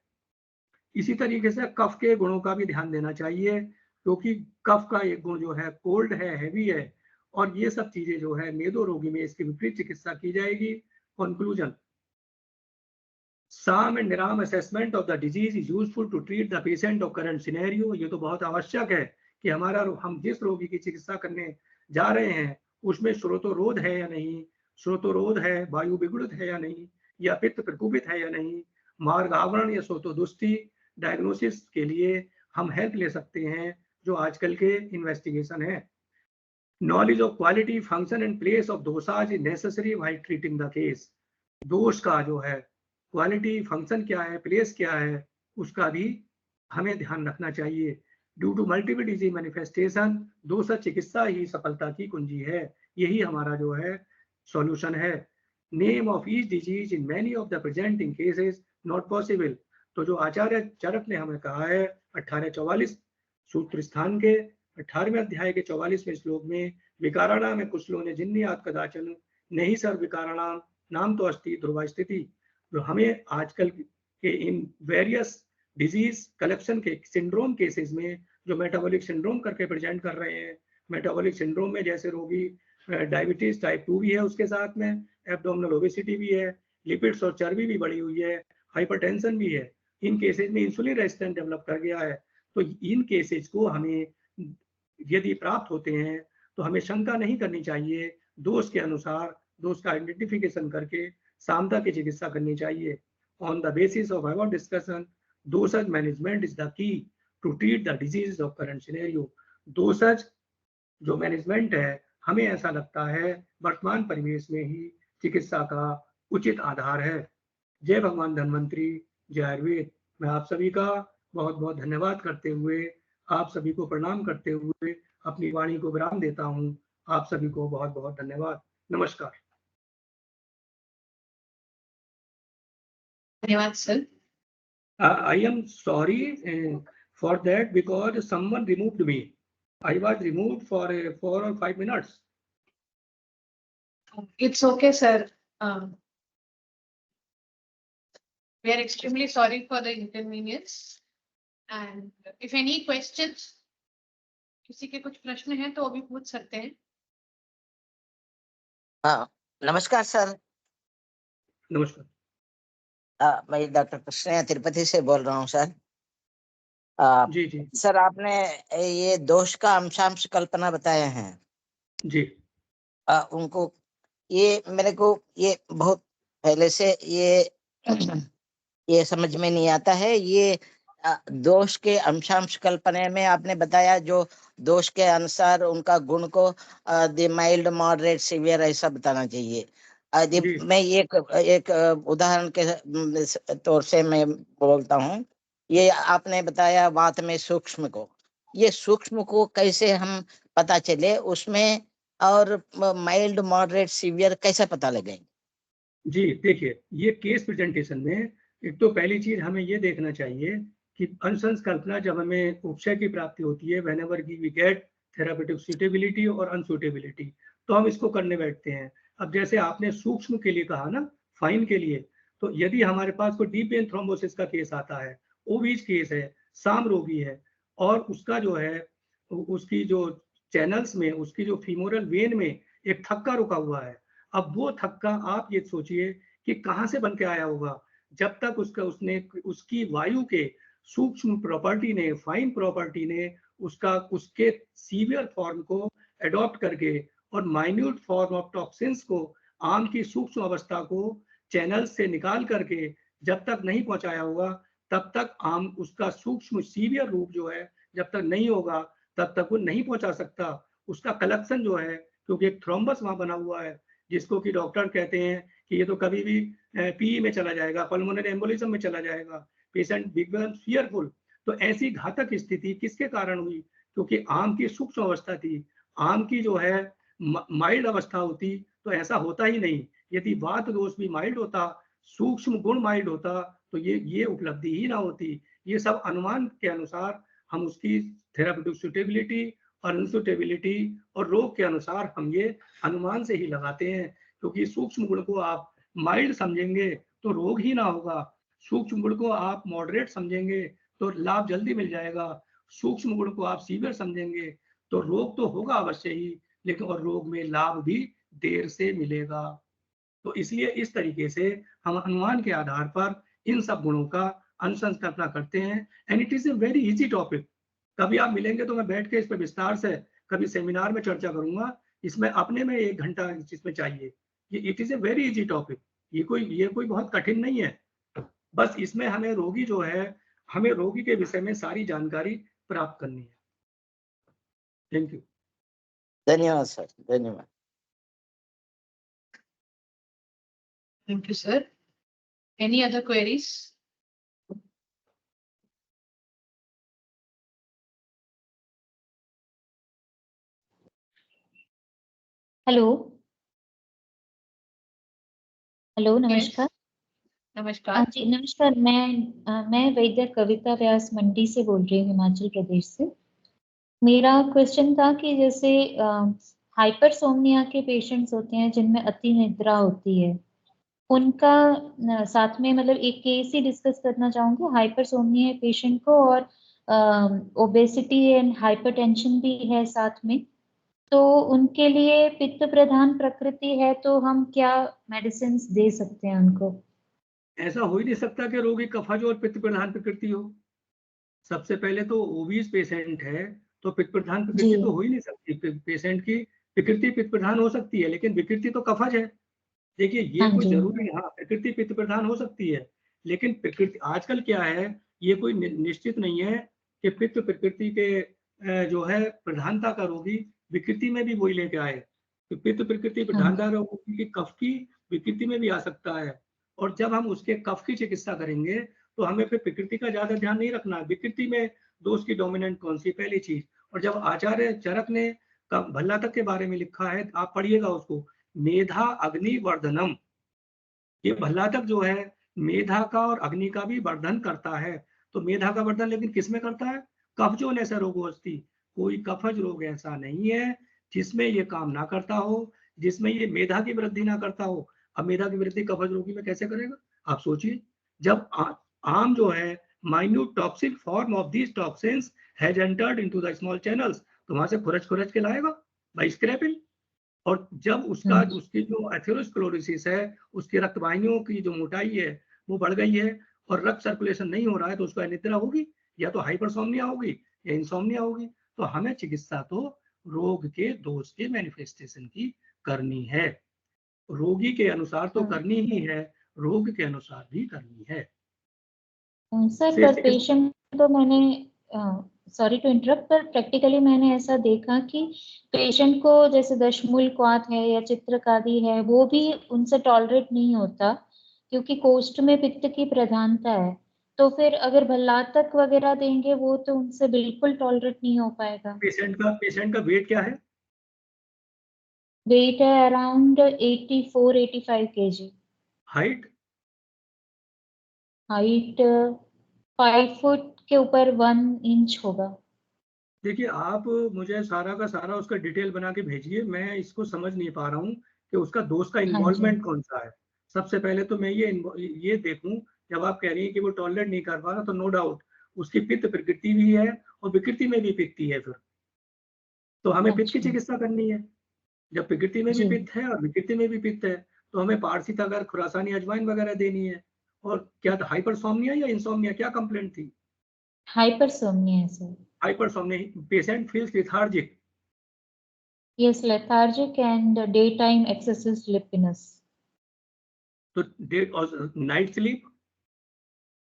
इसी तरीके से कफ के गुणों का भी ध्यान देना चाहिए, क्योंकि कफ का एक गुण जो है कोल्ड है, हैवी है, और ये सब चीजें जो है मेदो रोगी में इसकी विपरीत चिकित्सा की जाएगी। Conclusion, SAM and NIRAM assessment of the disease is useful to treat the patient of current scenario। ये तो बहुत आवश्यक है कि हम जिस रोगी की चिकित्सा करने जा रहे हैं उसमें श्रोतोरोध है या नहीं, श्रोतोरोध है, वायु विगुणित है या नहीं, या पित्त प्रकुपित है या नहीं, मार्ग आवरण या श्रोतोदुष्टि, डायग्नोसिस के लिए हम हेल्प ले सकते हैं जो आजकल के इन्वेस्टिगेशन है। Knowledge of quality, function and place of doshas is necessary while treating the case. दोष का जो है क्वालिटी, फंक्शन क्या है, प्लेस क्या है, उसका भी हमें ध्यान रखना चाहिए। Due to multiple disease manifestation, दोष चिकित्सा ही सफलता की कुंजी है। यही हमारा जो है सॉल्यूशन है। Name of each disease in many of the presenting cases not possible. तो जो आचार्य चरक ने हमें कहा है 1844 सूत्र स्थान के 18वें अध्याय के 44वें श्लोक में, विकाराणाम में कुछ लोगों ने जिन्नियात कदाचन नहीं सर विकाराणाम नाम तो अस्ति ध्रुवा स्थिति। जो हमें आजकल के इन वेरियस डिजीज कलेक्शन के सिंड्रोम केसेस में जो मेटाबॉलिक सिंड्रोम करके प्रेजेंट कर रहे हैं, मेटाबॉलिक सिंड्रोम में जैसे रोगी डायबिटीज टाइप 2 भी है, उसके साथ में एब्डोमिनल ओबेसिटी भी है, लिपिड्स और चर्बी भी बढ़ी हुई है, हाइपरटेंशन भी है, इन केसेस में इंसुलिन रेजिस्टेंस डेवलप कर गया है। तो इन केसेस को हमें यदि प्राप्त होते हैं तो हमें शंका नहीं करनी चाहिए, दोष के अनुसार दोष का आइडेंटिफिकेशन करके सामता की चिकित्सा करनी चाहिए। On the basis of our discussion, दोषज management is the key to treat the disease of current scenario. दोषज जो मैनेजमेंट है, हमें ऐसा लगता है वर्तमान परिवेश में ही चिकित्सा का उचित आधार है। जय भगवान धन्वंतरी, जय आयुर्वेद। मैं आप सभी का बहुत बहुत धन्यवाद करते हुए, आप सभी को प्रणाम करते हुए अपनी वाणी को विराम देता हूँ। आप सभी को बहुत बहुत धन्यवाद। नमस्कार। धन्यवाद sir. I am sorry for that because someone removed me. I was removed for 4 or 5 minutes. It's okay, sir. We are extremely sorry for the inconvenience. And if any questions, किसी के कुछ प्रश्न हैं तो अभी पूछ सकते हैं। हाँ, नमस्कार सर। नमस्कार। मैं डॉक्टर कृष्णा तिरुपति से बोल रहा हूँ सर। जी जी सर आपने ये दोष का अंशांश कल्पना बताए हैं, जी उनको ये मेरे को ये बहुत पहले से ये समझ में नहीं आता है। ये दोष के अंशांश कल्पना में आपने बताया जो दोष के अनुसार उनका गुण को द माइल्ड मॉडरेट सीवियर ऐसा बताना चाहिए। जी मैं एक उदाहरण के तौर से मैं बोलता हूँ। ये आपने बताया वात में सूक्ष्म को, ये सूक्ष्म को कैसे हम पता चले उसमें, और माइल्ड मॉडरेट सीवियर कैसे पता लगे? जी देखिए, ये केस प्रेजेंटेशन में एक तो पहली चीज हमें ये देखना चाहिए कि अंशंस कल्पना जब हमें उपशय की प्राप्ति होती है, whenever we get therapeutic suitability और अनसूटेबिलिटी, तो हम इसको करने बैठते हैं। अब जैसे आपने सूक्ष्म के लिए कहा ना, फाइन के लिए, तो यदि हमारे पास कोई डीप वेन थ्रोम्बोसिस का केस आता है, ओबीज केस है, साम रोगी है, और उसका जो है उसकी जो चैनल्स में, उसकी जो फीमोरल वेन में एक थक्का रुका हुआ है, अब वो थक्का आप ये सोचिए कि कहां से बन के आया होगा। जब तक उसकी वायु के सूक्ष्म प्रॉपर्टी ने, फाइन प्रॉपर्टी ने उसके सीवियर फॉर्म को अडॉप्ट करके और माइन्यूट फॉर्म ऑफ टॉक्सिन्स को, आम की सूक्ष्म अवस्था को चैनल से निकाल करके जब तक नहीं पहुंचाया होगा, तब तक आम उसका सूक्ष्म सीवियर रूप जो है जब तक नहीं होगा तब तक वो नहीं पहुंचा सकता। उसका कलेक्शन जो है, क्योंकि एक थ्रोम्बस वहां बना हुआ है जिसको कि डॉक्टर कहते हैं कि ये तो कभी भी पीई में चला जाएगा, पल्मोनरी एम्बोलिज्म में चला जाएगा, पेशेंट बिकम फियरफुल। तो ऐसी घातक स्थिति किसके कारण हुई? क्योंकि आम की सूक्ष्म अवस्था थी। आम की जो है माइल्ड अवस्था होती तो ऐसा होता ही नहीं। यदि वात दोष भी माइल्ड होता, सूक्ष्म गुण माइल्ड होता, तो ये उपलब्धि ही ना होती। ये सब अनुमान के अनुसार हम उसकी थेरापेटिक सुटेबिलिटी और अनसुटेबिलिटी और रोग के अनुसार हम ये अनुमान से ही लगाते हैं। क्योंकि सूक्ष्म गुण को आप माइल्ड समझेंगे तो रोग ही ना होगा, सूक्ष्म गुण को आप मॉडरेट समझेंगे तो लाभ जल्दी मिल जाएगा, सूक्ष्म गुण को आप सीवियर समझेंगे तो रोग तो होगा अवश्य ही, लेकिन और रोग में लाभ भी देर से मिलेगा। तो इसलिए इस तरीके से हम अनुमान के आधार पर इन सब गुणों का अनुसंकल्पना करते हैं। And it is a very easy topic. कभी आप मिलेंगे तो मैं बैठ के इस पर विस्तार से कभी सेमिनार में चर्चा करूंगा। इसमें अपने में 1 घंटा इसमें चाहिए। ये it is a very easy topic. ये कोई बहुत कठिन नहीं है। बस इसमें हमें रोगी जो है, हमें रोगी के विषय में सारी जानकारी प्राप्त करनी है। Thank you. धन्यवाद सर, धन्यवाद। Thank you, sir. Any other queries? Hello hello, Yes. नमस्कार। नमस्कार। जी नमस्कार, मैं वैद्य कविता व्यास मंडी से बोल रही हूँ, हिमाचल प्रदेश से। मेरा क्वेश्चन था कि जैसे हाइपरसोमनिया के पेशेंट्स होते हैं जिनमें अति निद्रा होती है, उनका साथ में मतलब एक केस ही डिस्कस करना चाहूंगी हाइपरसोमनिया पेशेंट को, और ओबेसिटी एंड हाइपरटेंशन भी है साथ में। तो उनके लिए पित्त प्रधान प्रकृति है, तो हम क्या मेडिसिन दे सकते हैं उनको? ऐसा हो ही नहीं सकता कि रोगी कफज और पित्त प्रधान प्रकृति हो। सबसे पहले तो ओबीज पेशेंट है तो पित्त प्रधान प्रकृति जी तो हो ही नहीं सकती। पेशेंट की प्रकृति पित्त प्रधान हो सकती है, लेकिन विकृति तो कफज है। देखिए ये हाँ कोई जी जरूरी नहीं, हाँ प्रकृति पित्त प्रधान हो सकती है, लेकिन प्रकृति आजकल क्या है, ये कोई निश्चित नहीं है कि पित्त प्रकृति के जो है प्रधानता का रोगी विकृति में भी वही लेके आए। तो पित्त प्रकृति हाँ प्रधानता रोगी की कफ की विकृति में भी आ सकता है। और जब हम उसके कफ की चिकित्सा करेंगे तो हमें फिर प्रकृति का ज्यादा ध्यान नहीं रखना। विकृति में दोष की डोमिनेंट कौन सी, पहली चीज। और जब आचार्य चरक ने भल्लातक के बारे में लिखा है, आप पढ़िएगा उसको, मेधा अग्नि वर्धनम। ये भल्लातक जो है मेधा का और अग्नि का भी वर्धन करता है। तो मेधा का वर्धन लेकिन किसमें करता है? कफजो ने रोगोस्ती। कोई कफज रोग ऐसा नहीं है जिसमें ये काम ना करता हो, जिसमें ये मेधा की वृद्धि ना करता हो। अब मेधा की वृद्धि कफज रोगी में कैसे करेगा? आप सोचिए, जब आम जो है minute toxic form of these toxins has entered into the small channels, तो वहां से खुरच के लाएगा बाय स्क्रैपिंग। और जब उसका हाँ उसकी जो एथेरोस्क्लेरोसिस है, उसकी रक्त वाहिनियों की जो मोटाई है वो बढ़ गई है और रक्त सर्कुलेशन नहीं हो रहा है, तो उसको अनिद्रा होगी, या तो हाइपरसोम्निया होगी या इंसोम्निया होगी। तो हमें चिकित्सा तो रोग के दोष के मैनिफेस्टेशन की करनी है, रोगी के अनुसार तो करनी ही है, रोग के अनुसार भी करनी है। सर पर पेशेंट तो मैंने सॉरी टू इंटरप्ट, पर प्रैक्टिकली मैंने ऐसा देखा कि पेशेंट को जैसे दशमूलक वात है या चित्रकादि है, वो भी उनसे टॉलरेट नहीं होता क्योंकि कोष्ठ में पित्त की प्रधानता है। तो फिर अगर भल्लातक वगैरह देंगे वो तो उनसे बिल्कुल टॉलरेट नहीं हो पाएगा। पेशेंट का वेट क्या है? वेट है around 84-85 kg। Height? Height 5 foot के ऊपर 1 इंच होगा। देखिए, आप मुझे सारा का सारा उसका डिटेल बना के भेजिए, मैं इसको समझ नहीं पा रहा हूँ कि उसका दोस्त का इन्वॉल्वमेंट कौन सा है। सबसे पहले तो मैं ये देखूं, जब आप कह रही हैं कि वो टॉलरेट नहीं कर पा रहा, तो नो डाउट उसकी पित्त प्रकृति भी है और विकृति में भी पित्ती है, फिर तो हमें पित्त की चिकित्सा करनी है। जब प्रकृति में भी पित्त है और विकृति में भी पित्त है, तो हमें पारसी तगर, खुरासानी अजवाइन वगैरह देनी है। और क्या था, हाइपरसोम्निया या इंसोम्निया, क्या कंप्लेंट थी? हाइपरसोम्निया है sir. Hypersomnia, patient feels lethargic. Yes, lethargic and daytime excessive sleepiness. तो डेट और night sleep?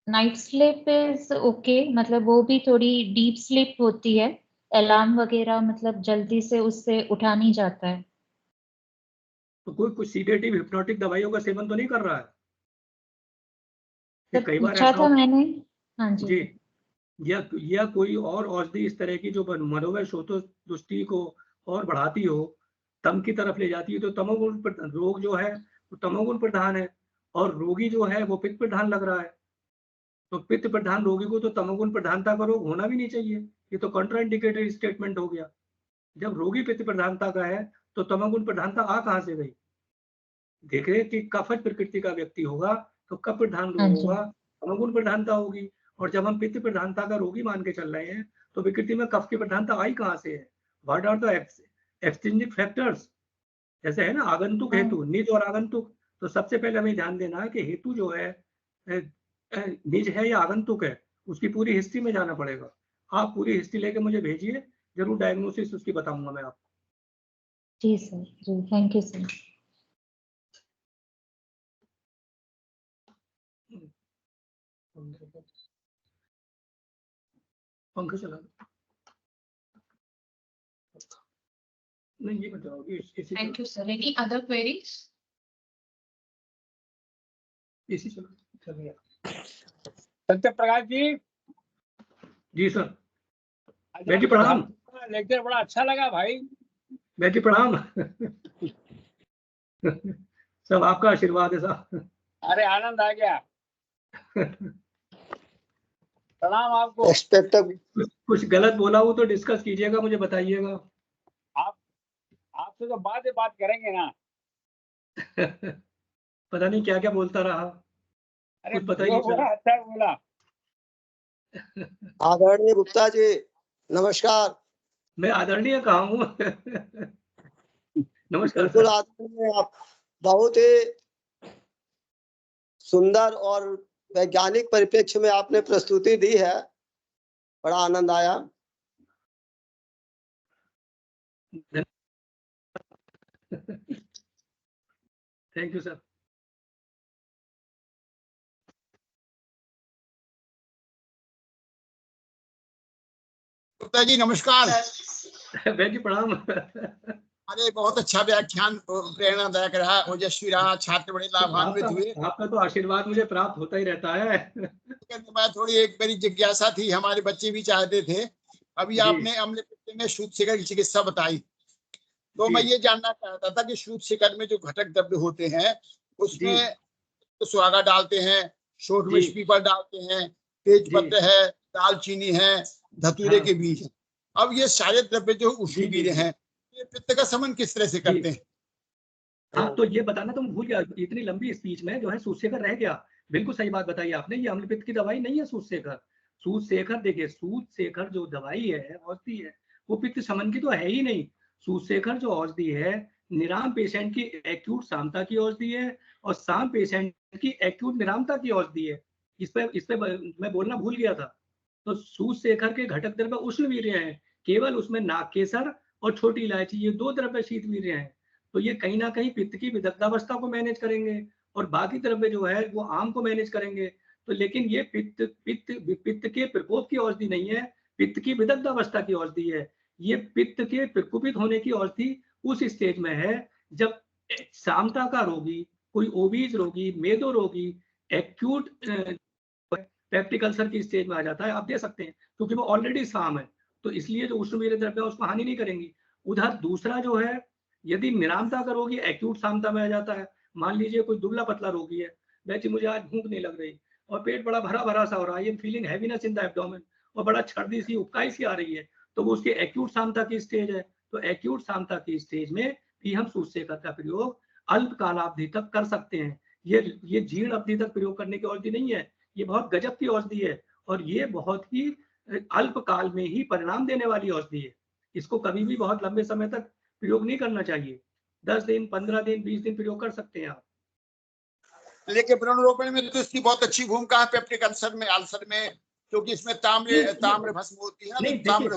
Night sleep is okay, मतलब वो भी थोड़ी डीप स्लीप होती है, अलार्म वगैरह मतलब जल्दी से उससे उठा नहीं जाता है। तो कोई कुछ सीडेटिव हिप्नोटिक दवाइयों का सेवन तो नहीं कर रहा है? तो कई बार पूछा ऐसा था मैंने। हाँ जी। जी, या कोई और औषधि इस तरह की जो मनोवय शोतो दुष्टि को और बढ़ाती हो, तम की तरफ ले जाती है, तो तमोगुण रोग जो है वो तमोगुण प्रधान है, और रोगी जो है वो पित्त प्रधान लग रहा है। तो पित्त प्रधान रोगी को तो तमोगुण प्रधानता का रोग होना भी नहीं चाहिए, ये तो कॉन्ट्राइंडिकेटेड स्टेटमेंट हो गया। जब रोगी पित्त प्रधानता का है तो तमोगुण प्रधानता आ कहाँ से गई? देख रहे हैं कि कफज प्रकृति का व्यक्ति होगा तो कफ प्रधान हाँ रोग जी। होगा, तमोगुण प्रधानता होगी। और जब हम पित्त प्रधानता का रोगी मान के चल रहे हैं, तो विकृति में कफ की प्रधानता आई कहाँ से है? What are the extrinsic factors? जैसे है ना आगंतुक हेतु, निज और आगंतुक। तो सबसे पहले हमें ध्यान देना है कि हेतु जो है निज है या आगंतुक है, उसकी पूरी हिस्ट्री में जाना पड़ेगा। आप पूरी हिस्ट्री लेके मुझे भेजिए, जरूर डायग्नोसिस उसकी बताऊंगा मैं आपको। जी सर, जी थैंक यू सर। पंखा चला नहीं, ये बताओ Thank you, sir. Any other queries? इसी चल गया। सत्य प्रकाश जी। जी सर। आज बेटी आपका प्रणाम। लेक्चर बड़ा अच्छा लगा भाई। बेटी प्रणाम। सब आपका आशीर्वाद है साहब। अरे आनंद आ गया। प्रणाम आपको। कुछ गलत बोला हो तो डिस्कस कीजिएगा, मुझे बताइएगा। आपसे तो बात करेंगे ना। पता नहीं क्या क्या बोलता रहा, अरे कुछ पता ही नहीं चला। अच्छा बोला। आदरणीय गुप्ता जी नमस्कार। मैं आदरणीय कहा हूँ। नमस्कार बिल्कुल सर। आदरणीय, आप बहुत ही सुंदर और वैज्ञानिक परिप्रेक्ष्य में आपने प्रस्तुति दी है, बड़ा आनंद आया। Thank you sir. Gupta ji नमस्कार। बेटी प्रणाम। अरे बहुत अच्छा व्याख्यान, प्रेरणादायक रहा, ओजस्वी रहा, छात्र बड़े लाभान्वित हुए। आपका तो आशीर्वाद मुझे प्राप्त होता ही रहता है। मैं थोड़ी एक मेरी जिज्ञासा थी, हमारे बच्चे भी चाहते थे। अभी आपने अम्ल पित्त में सूत शिखर की चिकित्सा बताई, तो मैं ये जानना चाहता था कि सूत शिखर में जो घटक द्रव्य होते हैं उसमें तो सुहागा डालते हैं, शोठ में पीपल डालते हैं, तेज पत्ते है, दालचीनी है, धतूरे के बीज है। अब ये सारे द्रव्य जो उष्णवीर हैं, ये पित्त का समन किस तरह से करते हैं? हाँ, तो ये बताना तो मैं भूल गया, इतनी लंबी स्पीच में जो है सूतशेखर रह गया। बिल्कुल सही बात बताई आपने, ये अम्ल पित्त की दवाई नहीं है सूतशेखर। सूतशेखर देखिए, सूतशेखर जो दवाई है, औषधि है, वो पित्त समन की तो है ही नहीं। सूतशेखर जो औषधि है निराम पेशेंट की एक्यूट सामता की औषधि है और साम पेशेंट की एक्यूट निरामता की औषधि है। इस पे मैं बोलना भूल गया था। तो सूत शेखर के घटक द्रव्य उष्ण वीर्य हैं, केवल उसमें नागकेसर और छोटी इलायची ये 2 द्रव्य शीत वीर्य हैं। तो ये कहीं ना कहीं पित्त की विदग्धावस्था को मैनेज करेंगे और बाकी द्रव्य जो है वो आम को मैनेज करेंगे। तो लेकिन ये पित्त के प्रकोप की औषधि नहीं है, पित्त की विदग्धावस्था की औषधि है। ये पित्त के प्रकोपित होने की औषधि उस स्टेज में है जब सामता का रोगी, कोई ओबीज रोगी, मेदो रोगी एक्यूट पेप्टिक अल्सर की स्टेज में आ जाता है, आप दे सकते हैं क्योंकि वो ऑलरेडी साम है। तो इसलिए जो उष्णवीर्य द्रव्य है उसको हानि नहीं करेंगी। उधर दूसरा जो है, यदि निरामता का रोगी एक्यूट सामता में आ जाता है, मान लीजिए कोई दुबला पतला रोगी है, वैसे मुझे आज भूख नहीं लग रही और पेट बड़ा भरा भरा सा हो रहा है, I am feeling heaviness in the abdomen और बड़ा छर्दी सी उबकाई सी आ रही है, तो वो उसकी एक्यूट सामता की स्टेज है। तो एक्यूट सामता की स्टेज में भी हम सूत शेखर का प्रयोग अल्प कालावधि तक कर सकते हैं। ये जीर्ण अवधि तक प्रयोग करने की औषधि नहीं है, ये बहुत गजब की औषधि है और ये बहुत ही अल्प काल में ही परिणाम देने वाली औषधि है। इसको कभी भी बहुत लंबे समय तक प्रयोग नहीं करना चाहिए। 10 दिन, 15 दिन, 20 दिन प्रयोग कर सकते हैं आप। लेकिन भ्रूणरोपण में तो इसकी बहुत अच्छी भूमिका है पेप्टिक अल्सर में, क्योंकि इसमें ताम्र भस्म होती है ना, नहीं, तो ताम्र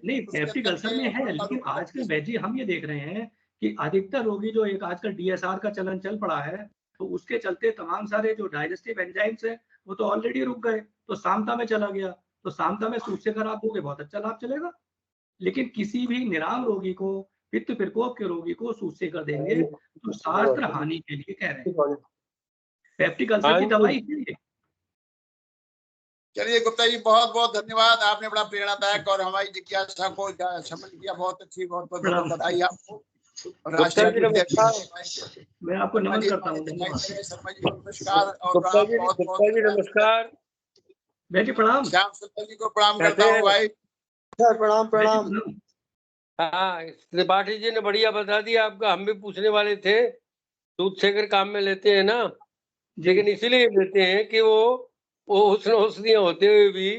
नहीं पेप्टिक अल्सर में है, लेकिन आजकल वैजी हम ये देख रहे हैं कि अधिकतर रोगी जो एक आजकल डीएसआर का चलन चल पड़ा है, तो उसके चलते तमाम सारे जो डाइजेस्टिव एंजाइम्स है वो तो ऑलरेडी रुक गए, तो सामता में चला गया। तो सामता में सूत शेखर आप दोगे, बहुत अच्छा लाभ चलेगा। लेकिन किसी भी निराम रोगी को, पित्त प्रकोप के रोगी को सूत शेखर देंगे तो शास्त्र हानि के लिए कह रहे हैं। पेप्टिक अल्सर की दवाई है ये। चलिए गुप्ता जी, बहुत बहुत धन्यवाद, आपने बड़ा प्रेरणादायक और हमारी जिज्ञासा को शमन किया, बहुत अच्छी, बहुत बहुत बधाई आपको। गुप्ता जी नमस्कार। मैं आपको नमन करता हूँ। शर्मा जी को नमस्कार और गुप्ता जी बहुत नमस्कार। बेटी प्रणाम। श्याम सुंदर जी को प्रणाम करता हूँ भाई। सर प्रणाम प्रणाम। हाँ, त्रिपाठी जी ने बढ़िया बता दिया आपका, हम भी पूछने वाले थे। दूध शेखर काम में लेते हैं ना, लेकिन इसीलिए लेते हैं कि वो उष्ण औषधियां होते हुए भी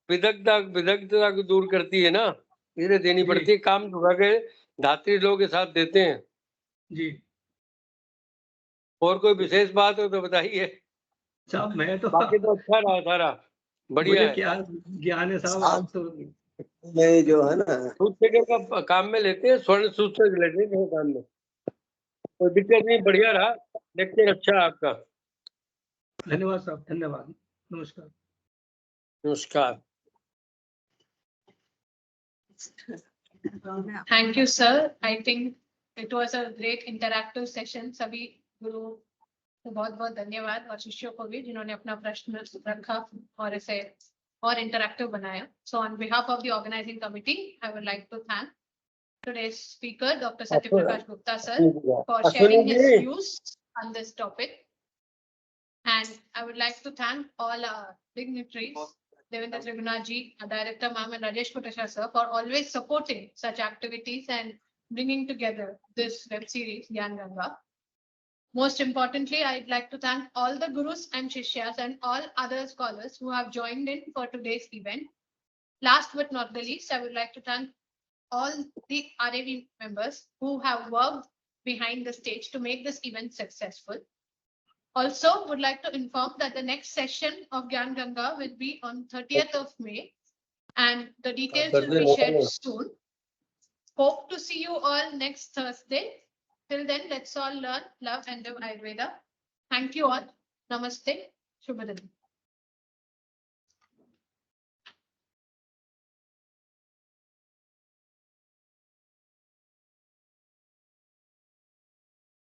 विदग्धता को दूर करती है ना, इसलिए देनी पड़ती है। काम धुरा के धात्री लोगों के साथ देते हैं जी। और कोई विशेष बात हो तो बताइए। साहब मैं तो बाकी तो अच्छा रहा सारा, बढ़िया है। क्या ज्ञान है साहब, आप तो ये जो है ना दूध शेखर का काम में लेते हैं, स्वर्ण सूत्र लेते हैं काम में, कोई दिक्कत नहीं, बढ़िया रहा। लेक्चर अच्छा आपका, धन्यवाद साहब, धन्यवाद, नमस्कार। नमस्कार। Thank you, sir. I think it was a great interactive session. सभी गुरु को बहुत बहुत धन्यवाद और शिष्यों को भी जिन्होंने अपना प्रश्न रखा और इसे और इंटरैक्टिव बनाया. So on behalf of the organizing committee, I would like to thank today's speaker, Dr. Satya Prakash Gupta, sir, for sharing his views on this topic. And I would like to thank all our dignitaries, Devendra Tribhunath ji, our director ma'am, and Rajesh Kotasha sir, for always supporting such activities and bringing together this web series, Gyan Ganga. Most importantly, I'd like to thank all the gurus and shishyas and all other scholars who have joined in for today's event. Last but not the least, I would like to thank all the RAV members who have worked behind the stage to make this event successful. Also, would like to inform that the next session of Gyan Ganga will be on 30th of May, and the details will be shared soon. Hope to see you all next Thursday. Till then, let's all learn, love, and do Ayurveda. Thank you all. Namaste. Shubha Dinam.